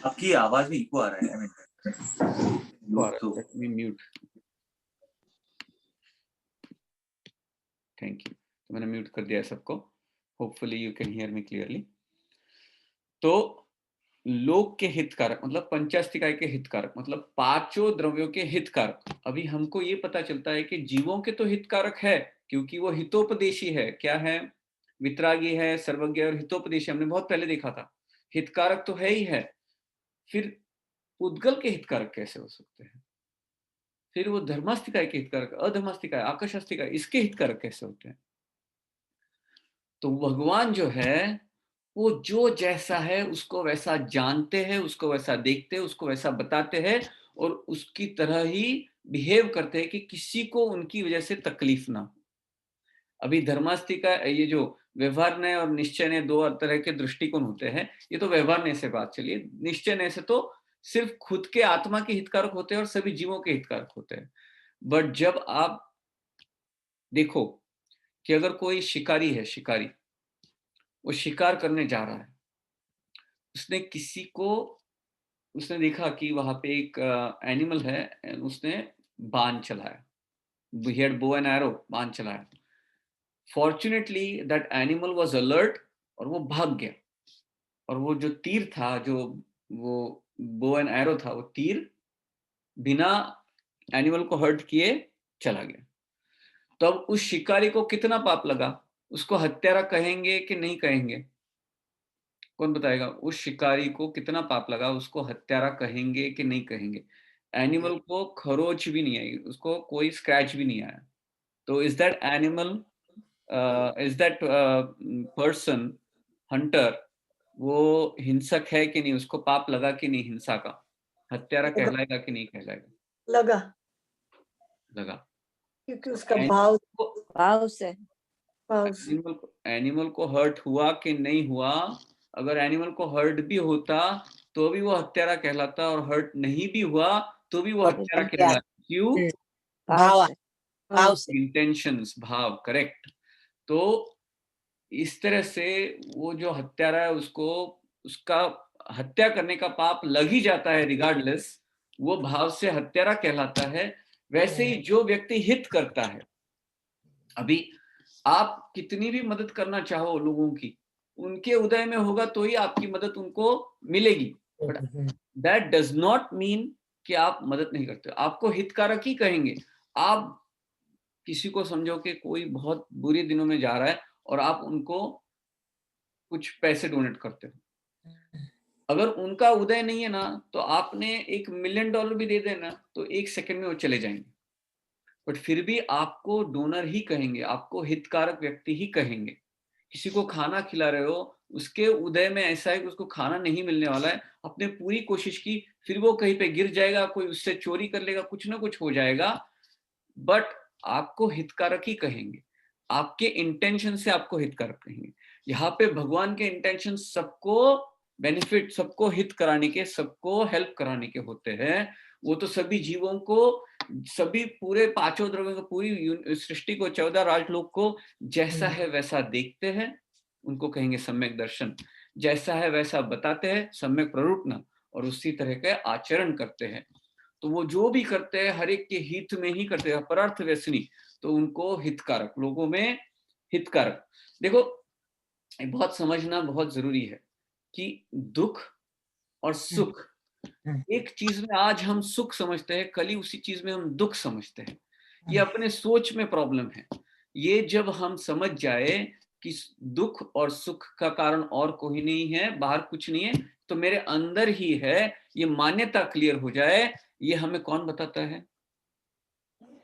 आपकी आवाज में इको आ रहा है। Let me mute. Thank you. तो मैंने म्यूट कर दिया सबको। Hopefully you can hear me clearly. तो लोक के हितकारक मतलब पंचास्तिकाय के हितकारक मतलब पांचों द्रव्यों के हितकारक। अभी हमको ये पता चलता है कि जीवों के तो हितकारक है क्योंकि वो हितोपदेशी है। क्या है? वितरागी है, सर्वज्ञ और हितोपदेशी। हमने बहुत पहले देखा था। हितकारक तो है ही है। फिर उद्गल के हितकारक कैसे हो सकते हैं? फिर वो धर्मास्तिकाय के हितकारक, अधर्मास्तिकाय, आकाशास्तिकाय, इसके हितकारक कैसे होते हैं? तो भगवान जो है वो जो जैसा है उसको वैसा जानते हैं, उसको वैसा देखते हैं, उसको वैसा बताते हैं और उसकी तरह ही बिहेव करते हैं कि किसी को उनकी वजह से तकलीफ ना हो। अभी धर्मास्तिकाय, ये जो व्यवहार न्याय और निश्चय न्याय दो तरह के दृष्टिकोण होते हैं। ये तो व्यवहार न्याय से बात चलिए। निश्चय न्याय से तो सिर्फ खुद के आत्मा के हितकारक होते हैं और सभी जीवों के हितकारक होते हैं। बट जब आप देखो कि अगर कोई शिकारी है, शिकारी वो शिकार करने जा रहा है, उसने किसी को, उसने देखा कि वहां पे एक एनिमल है, उसने बाण चलाया, he had bow and arrow, बाण चलाया। Fortunately that animal was alert और वो भाग गया। और वो जो तीर था, जो वो बो एंड एरो था, वो तीर बिना एनिमल को हर्ट किए चला गया। तो अब उस शिकारी को कितना पाप लगा? उसको हत्यारा कहेंगे कि नहीं कहेंगे? कौन बताएगा? उस शिकारी को कितना पाप लगा? उसको हत्यारा कहेंगे कि नहीं कहेंगे? एनिमल को खरोच भी नहीं आई, उसको कोई स्क्रैच भी नहीं आया। तो is that animal, is that person, Hunter, वो हिंसक है कि नहीं? उसको पाप लगा कि नहीं हिंसा का? हत्यारा कहलाएगा कि नहीं कहलाएगा? लगा, क्योंकि उसका भाव से एनिमल को हर्ट हुआ कि नहीं हुआ? अगर एनिमल को हर्ट भी होता तो भी वो हत्यारा कहलाता और हर्ट नहीं भी हुआ तो भी वो हत्यारा कहलाता। क्यों? भाव से, इंटेंशंस, भाव, करेक्ट। तो इस तरह से वो जो हत्यारा है उसको उसका हत्या करने का पाप लग ही जाता है रिगार्डलेस, वो भाव से हत्यारा कहलाता है। वैसे ही जो व्यक्ति हित करता है, अभी आप कितनी भी मदद करना चाहो लोगों की, उनके उदय में होगा तो ही आपकी मदद उनको मिलेगी। But that does not mean कि आप मदद नहीं करते। आपको हितकारक ही कहेंगे। आप किसी को समझो कि कोई बहुत बुरे दिनों में जा रहा है और आप उनको कुछ पैसे डोनेट करते हो, अगर उनका उदय नहीं है ना तो आपने $1 मिलियन भी दे देना तो 1 सेकंड में वो चले जाएंगे। बट फिर भी आपको डोनर ही कहेंगे, आपको हितकारक व्यक्ति ही कहेंगे। किसी को खाना खिला रहे हो, उसके उदय में ऐसा है कि उसको खाना नहीं मिलने वाला है, आपने पूरी कोशिश की, फिर वो कहीं पे गिर जाएगा, कोई उससे चोरी कर लेगा, कुछ ना कुछ हो जाएगा, बट आपको हितकारक ही कहेंगे। आपके इंटेंशन से आपको हितकारक कहेंगे। यहाँ पे भगवान के इंटेंशन सबको बेनिफिट, सबको हित कराने के, सबको हेल्प कराने के होते हैं। वो तो सभी जीवों को, सभी पूरे पांचों द्रव्यों को, पूरी सृष्टि को, 14 राजलोक को जैसा है वैसा देखते हैं, उनको कहेंगे सम्यक दर्शन। जैसा है वैसा बताते हैं, सम्यक प्ररूपण, और उसी तरह के आचरण करते हैं। तो वो जो भी करते हैं हर एक के हित में ही करते हैं, परार्थ व्यसनी, तो उनको हितकारक, लोगों में हितकारक। देखो बहुत समझना बहुत जरूरी है कि दुख और सुख एक चीज में आज हम सुख समझते हैं, कल ही उसी चीज में हम दुख समझते हैं। ये अपने सोच में प्रॉब्लम है। ये जब हम समझ जाए कि दुख और सुख का कारण और कोई नहीं है, बाहर कुछ नहीं है, तो मेरे अंदर ही है, ये मान्यता क्लियर हो जाए। ये हमें कौन बताता है?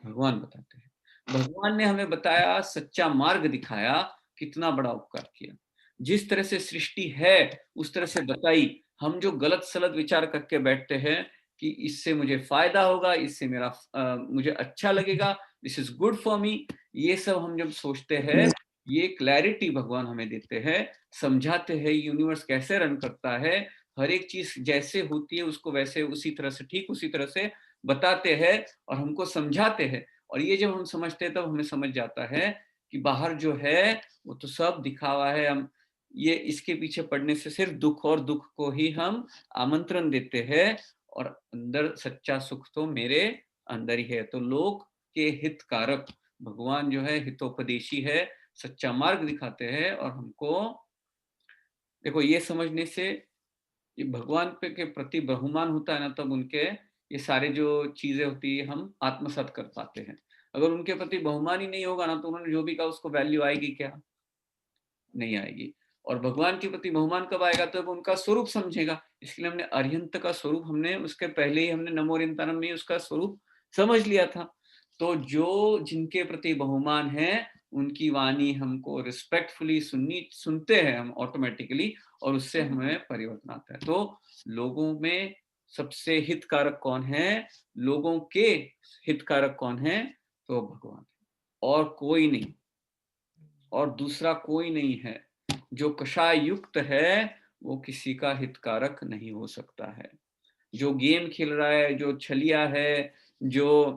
भगवान बताते हैं। भगवान ने हमें बताया, सच्चा मार्ग दिखाया, कितना बड़ा उपकार किया। जिस तरह से सृष्टि है उस तरह से बताई। हम जो गलत सलत विचार करके बैठते हैं कि इससे मुझे फायदा होगा, इससे मुझे अच्छा लगेगा, this is good for me, ये सब हम जब सोचते हैं, ये क्लैरिटी भगवान हमें देते हैं, समझाते हैं यूनिवर्स कैसे रन करता है, हर एक चीज जैसे होती है उसको वैसे उसी तरह से, ठीक उसी तरह से बताते हैं और हमको समझाते हैं। और ये जब हम समझते हैं तब हमें समझ जाता है कि बाहर जो है वो तो सब दिखावा है। हम ये इसके पीछे पड़ने से सिर्फ दुख और दुख को ही हम आमंत्रण देते हैं, और अंदर सच्चा सुख तो मेरे अंदर ही है। तो लोक के हितकारक भगवान जो है हितोपदेशी है, सच्चा मार्ग दिखाते हैं। और हमको देखो ये समझने से ये भगवान पे के प्रति बहुमान होता है ना, तब उनके ये सारे जो चीजें होती है हम आत्मसात कर पाते हैं। अगर उनके प्रति बहुमान ही नहीं होगा ना, तो उन्होंने जो भी कहा उसको वैल्यू आएगी क्या? नहीं आएगी। और भगवान के प्रति बहुमान कब आएगा? तब उनका स्वरूप समझेगा। इसलिए हमने अरिहंत का स्वरूप, हमने उसके पहले ही हमने नमो अरिहंतानम में उसका स्वरूप समझ लिया था। तो जो जिनके प्रति बहुमान है उनकी वाणी हमको रिस्पेक्टफुली सुनते हैं हम ऑटोमेटिकली, और उससे हमें परिवर्तन आता है। तो लोगों में सबसे हितकारक कौन है? लोगों के हितकारक कौन है? तो भगवान, और कोई नहीं, और दूसरा कोई नहीं है। जो कषाय युक्त है वो किसी का हितकारक नहीं हो सकता है। जो गेम खेल रहा है, जो छलिया है, जो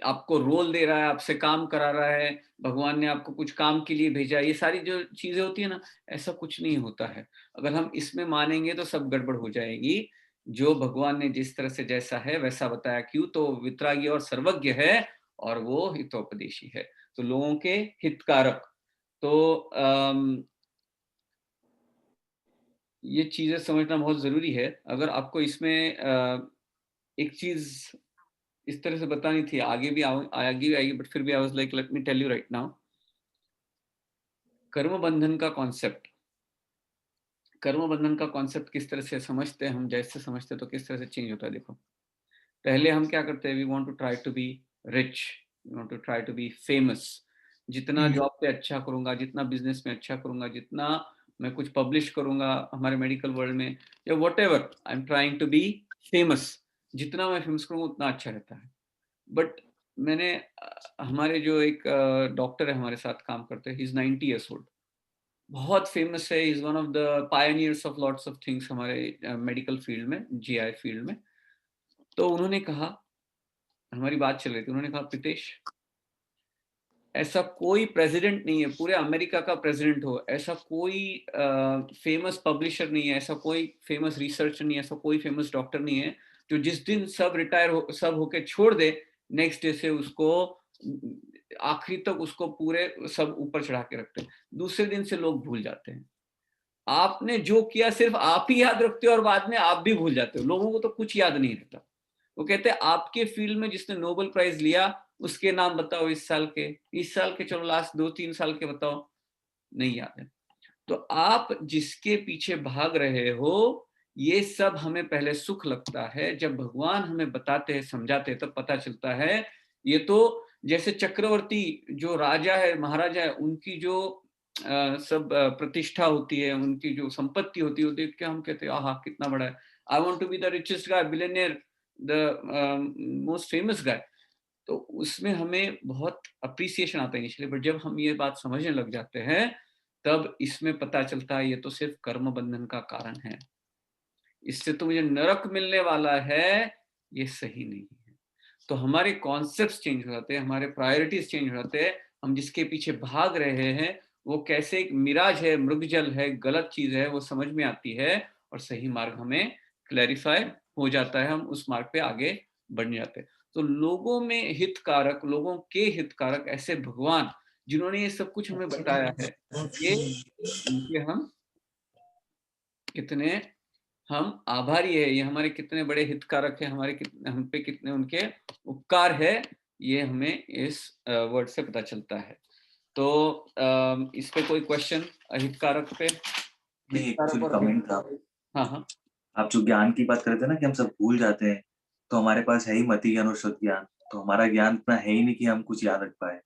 आपको रोल दे रहा है, आपसे काम करा रहा है, भगवान ने आपको कुछ काम के लिए भेजा, ये सारी जो चीजें होती है ना, ऐसा कुछ नहीं होता है। अगर हम इसमें मानेंगे तो सब गड़बड़ हो जाएगी। जो भगवान ने जिस तरह से जैसा है वैसा बताया, क्यों? तो वितरागी और सर्वज्ञ है, और वो हितोपदेशी है। तो लोगों के हितकारक। तो ये चीजें समझना बहुत जरूरी है। अगर आपको इसमें एक चीज इस तरह से बतानी थी, आगे भी आएगी, बट फिर भी I was like let me tell you right now. कर्म बंधन का कॉन्सेप्ट, कर्म बंधन का कॉन्सेप्ट किस तरह से समझते हैं हम, जैसे समझते हैं तो किस तरह से चेंज होता है। देखो, पहले हम क्या करते हैं, we want to try to be rich, we want to try to be famous. जितना जॉब पे अच्छा करूंगा, जितना बिजनेस में अच्छा करूंगा, जितना मैं कुछ पब्लिश करूंगा हमारे मेडिकल वर्ल्ड में, या whatever I am trying to be famous, जितना मैं फेमस करूंगा उतना अच्छा रहता है। बट मैंने हमारे जो एक डॉक्टर है हमारे साथ काम करते हैं, ही इज 90 ईयर्स ओल्ड, बहुत फेमस है, is one of the pioneers of lots of things हमारे मेडिकल फील्ड में, जीआई फील्ड में। तो उन्होंने कहा, हमारी बात चल रही थी, उन्होंने कहा, प्रीतेश, ऐसा कोई प्रेसिडेंट नहीं है, पूरे अमेरिका का प्रेसिडेंट हो, ऐसा कोई फेमस पब्लिशर नहीं है, ऐसा कोई फेमस रिसर्चर नहीं है, ऐसा कोई फेमस डॉक्टर नहीं है जो जिस दिन सब रिटायर हो, सब होके छोड़ दे, नेक्स्ट डे से उसको आखिरी तक उसको पूरे सब ऊपर चढ़ा के रखते हैं, दूसरे दिन से लोग भूल जाते हैं। आपने जो किया सिर्फ आप ही याद रखते हो, और बाद में आप भी भूल जाते हो, लोगों को तो कुछ याद नहीं रहता। वो कहते हैं आपके फील्ड में जिसने नोबेल प्राइज लिया उसके नाम बताओ, इस साल के, चलो लास्ट 2-3 साल के बताओ, नहीं याद है। तो आप जिसके पीछे भाग रहे हो, ये सब हमें पहले सुख लगता है, जब भगवान हमें बताते हैं, समझाते हैं, तब पता चलता है ये तो जैसे चक्रवर्ती जो राजा है, महाराजा है, उनकी जो सब प्रतिष्ठा होती है, उनकी जो संपत्ति होती है, देख के हम कहते हैं आहा कितना बड़ा है, I want to be the richest guy, billionaire, the most famous guy. तो उसमें हमें बहुत अप्रिसिएशन आता है इनिशियली, बट जब हम ये बात समझने लग जाते हैं तब इसमें पता चलता है ये तो सिर्फ कर्म बंधन का कारण है, इससे तो मुझे नरक मिलने वाला है, ये सही नहीं है। तो हमारे कॉन्सेप्ट्स चेंज हो जाते हैं, हमारे प्रायोरिटीज चेंज हो जाते हैं, हम जिसके पीछे भाग रहे हैं वो कैसे एक मिराज है, मृगजल है, गलत चीज है, वो समझ में आती है, और सही मार्ग हमें क्लैरिफाई हो जाता है, हम उस मार्ग पे आगे बढ़ जाते हैं। तो लोगों में हितकारक, लोगों के हितकारक ऐसे भगवान जिन्होंने ये सब कुछ हमें बताया है, ये इनके हम कितने हम आभारी है, ये हमारे कितने बड़े हितकारक है, हमारे कितने, हम पे कितने उनके उपकार है, ये हमें इस वर्ड से पता चलता है। तो इस पे कोई क्वेश्चन हितकारक पे? नहीं, एक्चुअली कमेंट था। हाँ हाँ, आप जो ज्ञान की बात कर रहे थे ना कि हम सब भूल जाते हैं, तो हमारे पास है ही मति ज्ञान और शुद्ध ज्ञान, तो हमारा ज्ञान इतना है ही नहीं कि हम कुछ याद रख पाए।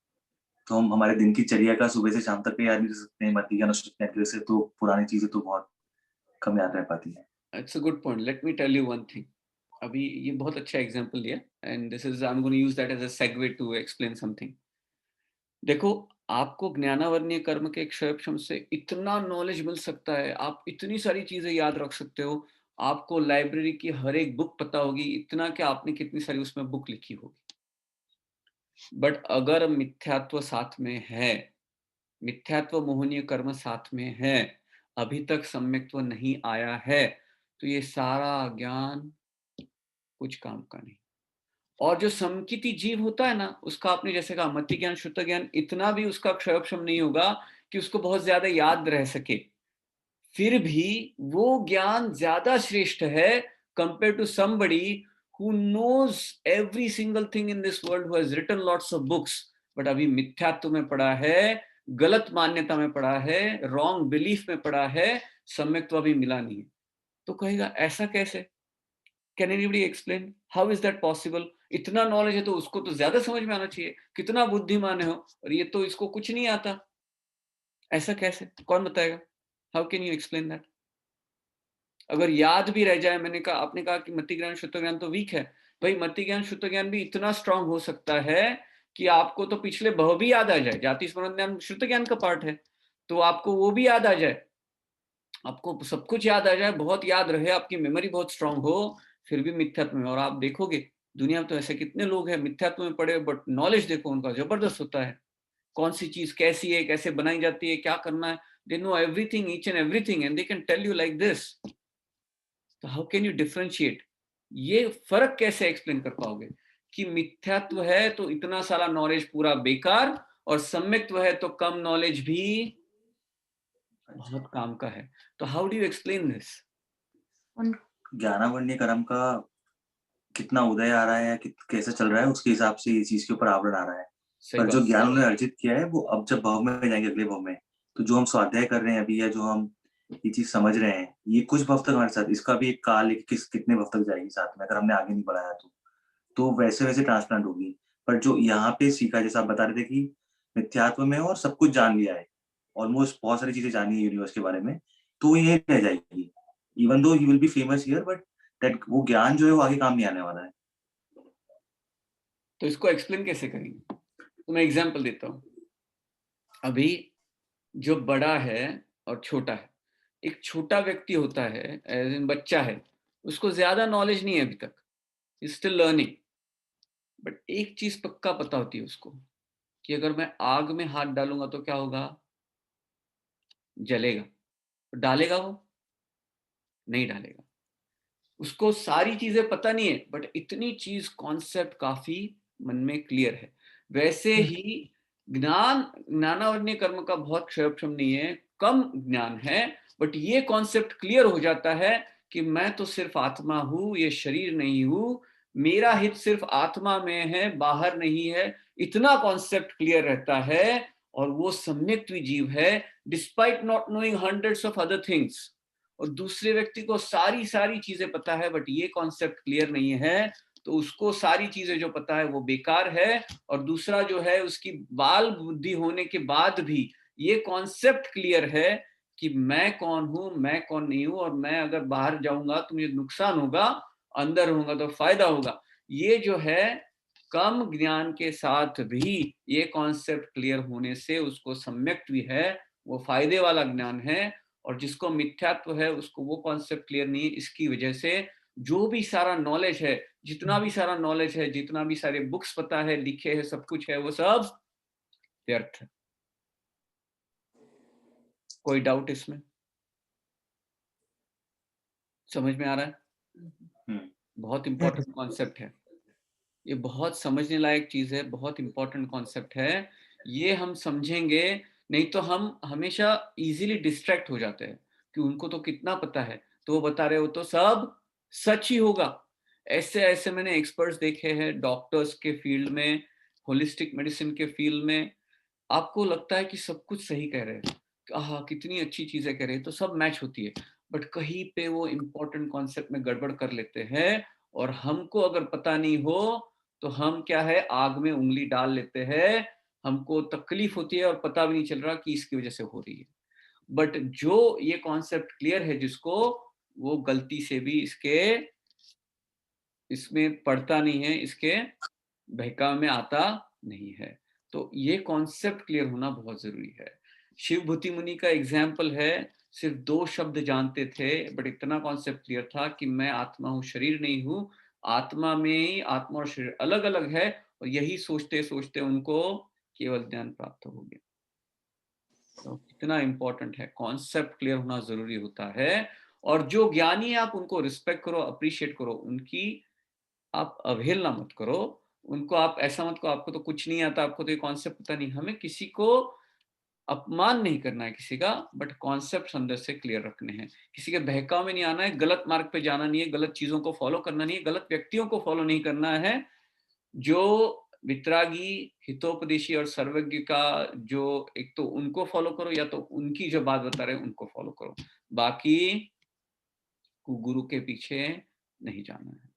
तो हम हमारे दिन की चर्या का सुबह से शाम तक का याद नहीं कर सकते हैं, मति ज्ञान और शुद्ध ज्ञान की वजह से तो पुरानी चीजें तो बहुत कम याद रह पाती हैं। It's a good point. Let me tell you one thing. अभी ये बहुत अच्छा एग्जांपल लिया, and this is, I am going to use that as a segue to explain something. देखो, आपको ज्ञानावर्णीय कर्म के क्षयक्षम से इतना नॉलेज मिल सकता है, आप इतनी सारी चीजें याद रख सकते हो, आपको लाइब्रेरी की हर एक बुक पता होगी, इतना कि आपने कितनी सारी उसमें बुक लिखी होगी। बट अगर मिथ्यात्व साथ में है, मिथ्यात्व मोहनीय कर्म साथ में है, अभी तक सम्यक्त्व नहीं आया है, तो ये सारा ज्ञान कुछ काम का नहीं। और जो संकिति जीव होता है ना, उसका आपने जैसे कहा मति ज्ञान शुद्ध ज्ञान, इतना भी उसका क्षयक्षम नहीं होगा कि उसको बहुत ज्यादा याद रह सके। फिर भी वो ज्ञान ज्यादा श्रेष्ठ है compare to somebody who knows every single thing in this world, who has written lots of books, but अभी मिथ्यात्व में पड़ा है, गलत मान्यता में पड़ा है, रॉन्ग बिलीफ में पड़ा है, सम्यक्त्व भी मिला नहीं है। तो कहेगा ऐसा कैसे? Can anybody explain how is that possible? इतना नॉलेज है तो उसको तो ज्यादा समझ में आना चाहिए, कितना बुद्धिमान है हो, और ये तो इसको कुछ नहीं आता, ऐसा कैसे? कौन बताएगा? How can you explain that? अगर याद भी रह जाए, मैंने कहा, आपने कहा कि मति ज्ञान शुद्ध ज्ञान तो वीक है, भाई मति ज्ञान शुद्ध ज्ञान भी इतना स्ट्रांग हो सकता है कि आपको तो पिछले भव भी याद आ जाए। जाति स्मरण ज्ञान शुद्ध ज्ञान का पार्ट है, तो आपको वो भी याद आ जाए, आपको सब कुछ याद आ जाए, बहुत याद रहे, आपकी मेमोरी बहुत स्ट्रांग हो, फिर भी मिथ्यात्व में। और आप देखोगे दुनिया में तो ऐसे कितने लोग हैं मिथ्यात्व में पड़े, बट नॉलेज देखो उनका जबरदस्त होता है, कौन सी चीज कैसी है, कैसे बनाई जाती है, क्या करना है, they know everything, each and everything, and they can tell you like this. तो हाउ कैन यू डिफरेंशिएट? ये फर्क कैसे एक्सप्लेन कर पाओगे कि मिथ्यात्व है तो इतना सारा नॉलेज पूरा बेकार, और सम्यक्त्व है तो कम नॉलेज भी बहुत काम का है? तो how do you explain this? ज्ञानावर्णीय कर्म का कितना उदय आ रहा है या कैसे चल रहा है, उसके हिसाब से इस चीज के ऊपर आवरण आ रहा है। पर जो ज्ञान उन्होंने अर्जित किया है वो अब जब भाव में जाएंगे, अगले भाव में, तो जो हम स्वाध्याय कर रहे हैं अभी, या जो हम ये चीज समझ रहे हैं, ये कुछ भाव तक हमारे साथ, इसका भी एक काल है कि कितने भाव तक जाएगी साथ में, अगर हमने आगे नहीं बढ़ाया तो वैसे वैसे ट्रांसप्लांट होगी। पर जो यहाँ पे सीखा, जैसे आप बता रहे थे कि मिथ्यात्व में और सब कुछ जान लिया है, ऑलमोस्ट बहुत सारी चीजें जानी है यूनिवर्स के बारे में, तो ये रह जाएगी। Even though he will be famous here, but that वो ज्ञान जो है वो आगे काम नहीं आने वाला है। तो इसको एक्सप्लेन कैसे करेंगे? तो मैं एग्जांपल देता हूं। अभी जो बड़ा है और छोटा है, एक छोटा व्यक्ति होता है, एज इन बच्चा है, उसको ज्यादा नॉलेज नहीं है अभी तक, इज स्टिल लर्निंग। बट एक चीज पक्का पता होती है उसको कि अगर मैं आग में हाथ डालूंगा तो क्या होगा? जलेगा। डालेगा वो? नहीं डालेगा। उसको सारी चीजें पता नहीं है, बट इतनी चीज कॉन्सेप्ट काफी मन में क्लियर है। वैसे ही ज्ञानावर्णीय कर्म का बहुत क्षयक्षम नहीं है, कम ज्ञान है, बट ये कॉन्सेप्ट क्लियर हो जाता है कि मैं तो सिर्फ आत्मा हूं, ये शरीर नहीं हूं, मेरा हित सिर्फ आत्मा में है, बाहर नहीं है। इतना कॉन्सेप्ट क्लियर रहता है, और वो सम्यक्त्व जीव है, despite not knowing hundreds of other things. और दूसरे व्यक्ति को सारी सारी चीजें पता है, बट ये कॉन्सेप्ट क्लियर नहीं है, तो उसको सारी चीजें जो पता है वो बेकार है। और दूसरा जो है, उसकी बाल बुद्धि होने के बाद भी ये कॉन्सेप्ट क्लियर है कि मैं कौन हूं, मैं कौन नहीं हूं, और मैं अगर बाहर जाऊंगा तो मुझे नुकसान होगा, अंदर होगा तो फायदा होगा। ये जो है, कम ज्ञान के साथ भी ये कॉन्सेप्ट क्लियर होने से उसको सम्यक्त्व है, वो फायदे वाला ज्ञान है। और जिसको मिथ्यात्व है उसको वो कॉन्सेप्ट क्लियर नहीं है। इसकी वजह से जो भी सारा नॉलेज है, जितना भी सारा नॉलेज है, जितना भी सारे बुक्स पता है, लिखे हैं, सब कुछ है, वो सब व्यर्थ है। कोई डाउट इसमें? समझ में आ रहा है? बहुत इंपॉर्टेंट कॉन्सेप्ट है ये, बहुत समझने लायक चीज है, बहुत इंपॉर्टेंट कॉन्सेप्ट है। ये हम समझेंगे, नहीं तो हम हमेशा इजीली डिस्ट्रैक्ट हो जाते हैं कि उनको तो कितना पता है, तो वो बता रहे हो तो सब सच ही होगा। ऐसे ऐसे मैंने एक्सपर्ट्स देखे हैं डॉक्टर्स के फील्ड में, होलिस्टिक मेडिसिन के फील्ड में। आपको लगता है कि सब कुछ सही कह रहे हैं, आहा कितनी अच्छी चीजें कह रहे हैं, तो सब मैच होती है, बट कहीं पे वो इम्पोर्टेंट कॉन्सेप्ट में गड़बड़ कर लेते हैं, और हमको अगर पता नहीं हो तो हम क्या है, आग में उंगली डाल लेते हैं, हमको तकलीफ होती है और पता भी नहीं चल रहा कि इसकी वजह से हो रही है। बट जो ये कॉन्सेप्ट क्लियर है जिसको, वो गलती से भी इसमें पढ़ता नहीं है, इसके बहकावे में आता नहीं है। तो ये कॉन्सेप्ट क्लियर होना बहुत जरूरी है। शिवभूति मुनि का एग्जाम्पल है, सिर्फ 2 शब्द जानते थे, बट इतना कॉन्सेप्ट क्लियर था कि मैं आत्मा हूँ, शरीर नहीं हूँ। आत्मा में ही आत्मा और शरीर अलग अलग है, और यही सोचते सोचते उनको केवल ज्ञान प्राप्त हो गया। तो कितना इंपॉर्टेंट है, कॉन्सेप्ट क्लियर होना जरूरी होता है। और जो ज्ञानी है आप उनको रिस्पेक्ट करो, अप्रिशिएट करो, उनकी आप अवहेलना मत करो। उनको आप ऐसा मत करो आपको तो कुछ नहीं आता, आपको तो ये कॉन्सेप्ट पता नहीं। हमें किसी को अपमान नहीं करना है किसी का, बट कॉन्सेप्ट अंदर से क्लियर रखने हैं। किसी के बहकाव में नहीं आना है, गलत मार्ग पे जाना नहीं है, गलत चीजों को फॉलो करना नहीं है, गलत व्यक्तियों को फॉलो नहीं करना है। जो वितरागी, हितोपदेशी और सर्वज्ञ का जो, एक तो उनको फॉलो करो, या तो उनकी जो बात बता रहे हैं उनको फॉलो करो, बाकी गुरु के पीछे नहीं जाना है।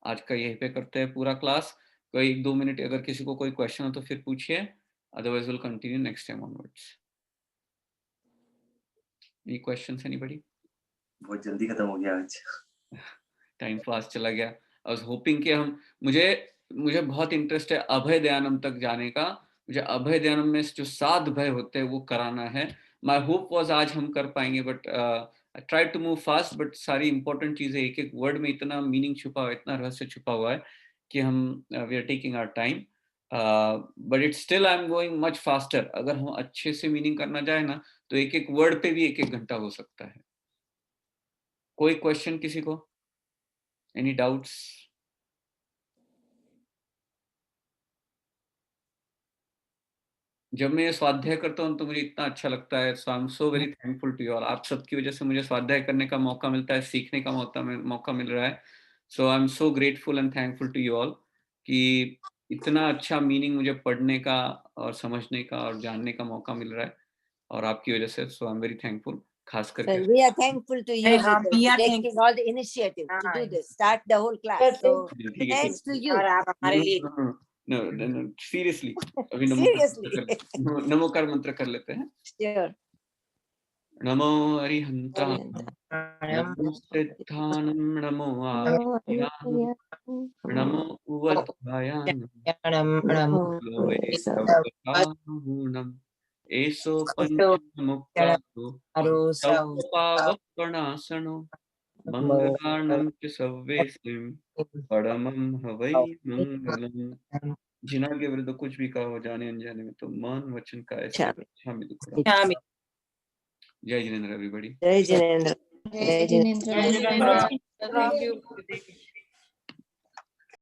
आज का यहीं पे करते हैं पूरा क्लास। कोई 1-2 मिनट अगर किसी को कोई क्वेश्चन हो तो फिर पूछिए, otherwise will continue next time onwards. Any questions anybody? बहुत जल्दी खत्म हो गया आज। टाइम फास्ट चला गया। आई वाज होपिंग कि मुझे बहुत इंटरेस्ट है अभय दयानम तक जाने का। मुझे अभय दयानम में जो 7 भय होते हैं वो कराना है। माय होप वाज आज हम कर पाएंगे, but I try to move fast, but सारी इंपॉर्टेंट चीजें, एक एक वर्ड में इतना मीनिंग छुपा हुआ है, इतना रहस्य छुपा हुआ है कि हम we are taking our time, but it's still I am going much faster. अगर हम अच्छे से मीनिंग करना चाहे ना तो एक एक वर्ड पे भी 1-1 घंटा हो सकता है। कोई क्वेश्चन किसी को? Any doubts? जब मैं ये स्वाध्याय करता हूँ तो मुझे इतना अच्छा लगता है, so I am so very thankful to you all. आप सबकी वजह से मुझे स्वाध्याय करने का मौका मिलता है, सीखने का मौका मिल रहा है। So I am so grateful and thankful to you all कि इतना अच्छा मीनिंग मुझे पढ़ने का और समझने का और जानने का मौका मिल रहा है, और आपकी वजह से। सो आई एम वेरी थैंकफुल, खास करके। Sir, we are thankful to you हाँ, for we are taking thankful. all the initiative to do हाँ, this, start the whole class. So ठीक है, thanks to you. और आप हमारे लिए No, seriously, अभी नमोकार मंत्र कर लेते हैं। Sure. नमो अरिहंताय, नमो सिद्धानं, नमो आर्यां, नमो उवध्यायां, नमो वै सवकाहुनं, एषो पंचमुक्तासु सर्वपापप्रणाशनो, मंगलार्णं च सर्वेषां, परमं हवै मंगलम्। जिना के विरुद्ध कुछ भी कहा हो जाने अनजाने में, तो मन वचन का ऐसे क्षमा दुखड़ा। जय जिनेंद्र एवरीबॉडी। जय जिनेंद्र। जय जिनेंद्र। जय जिनेंद्र। Thank you.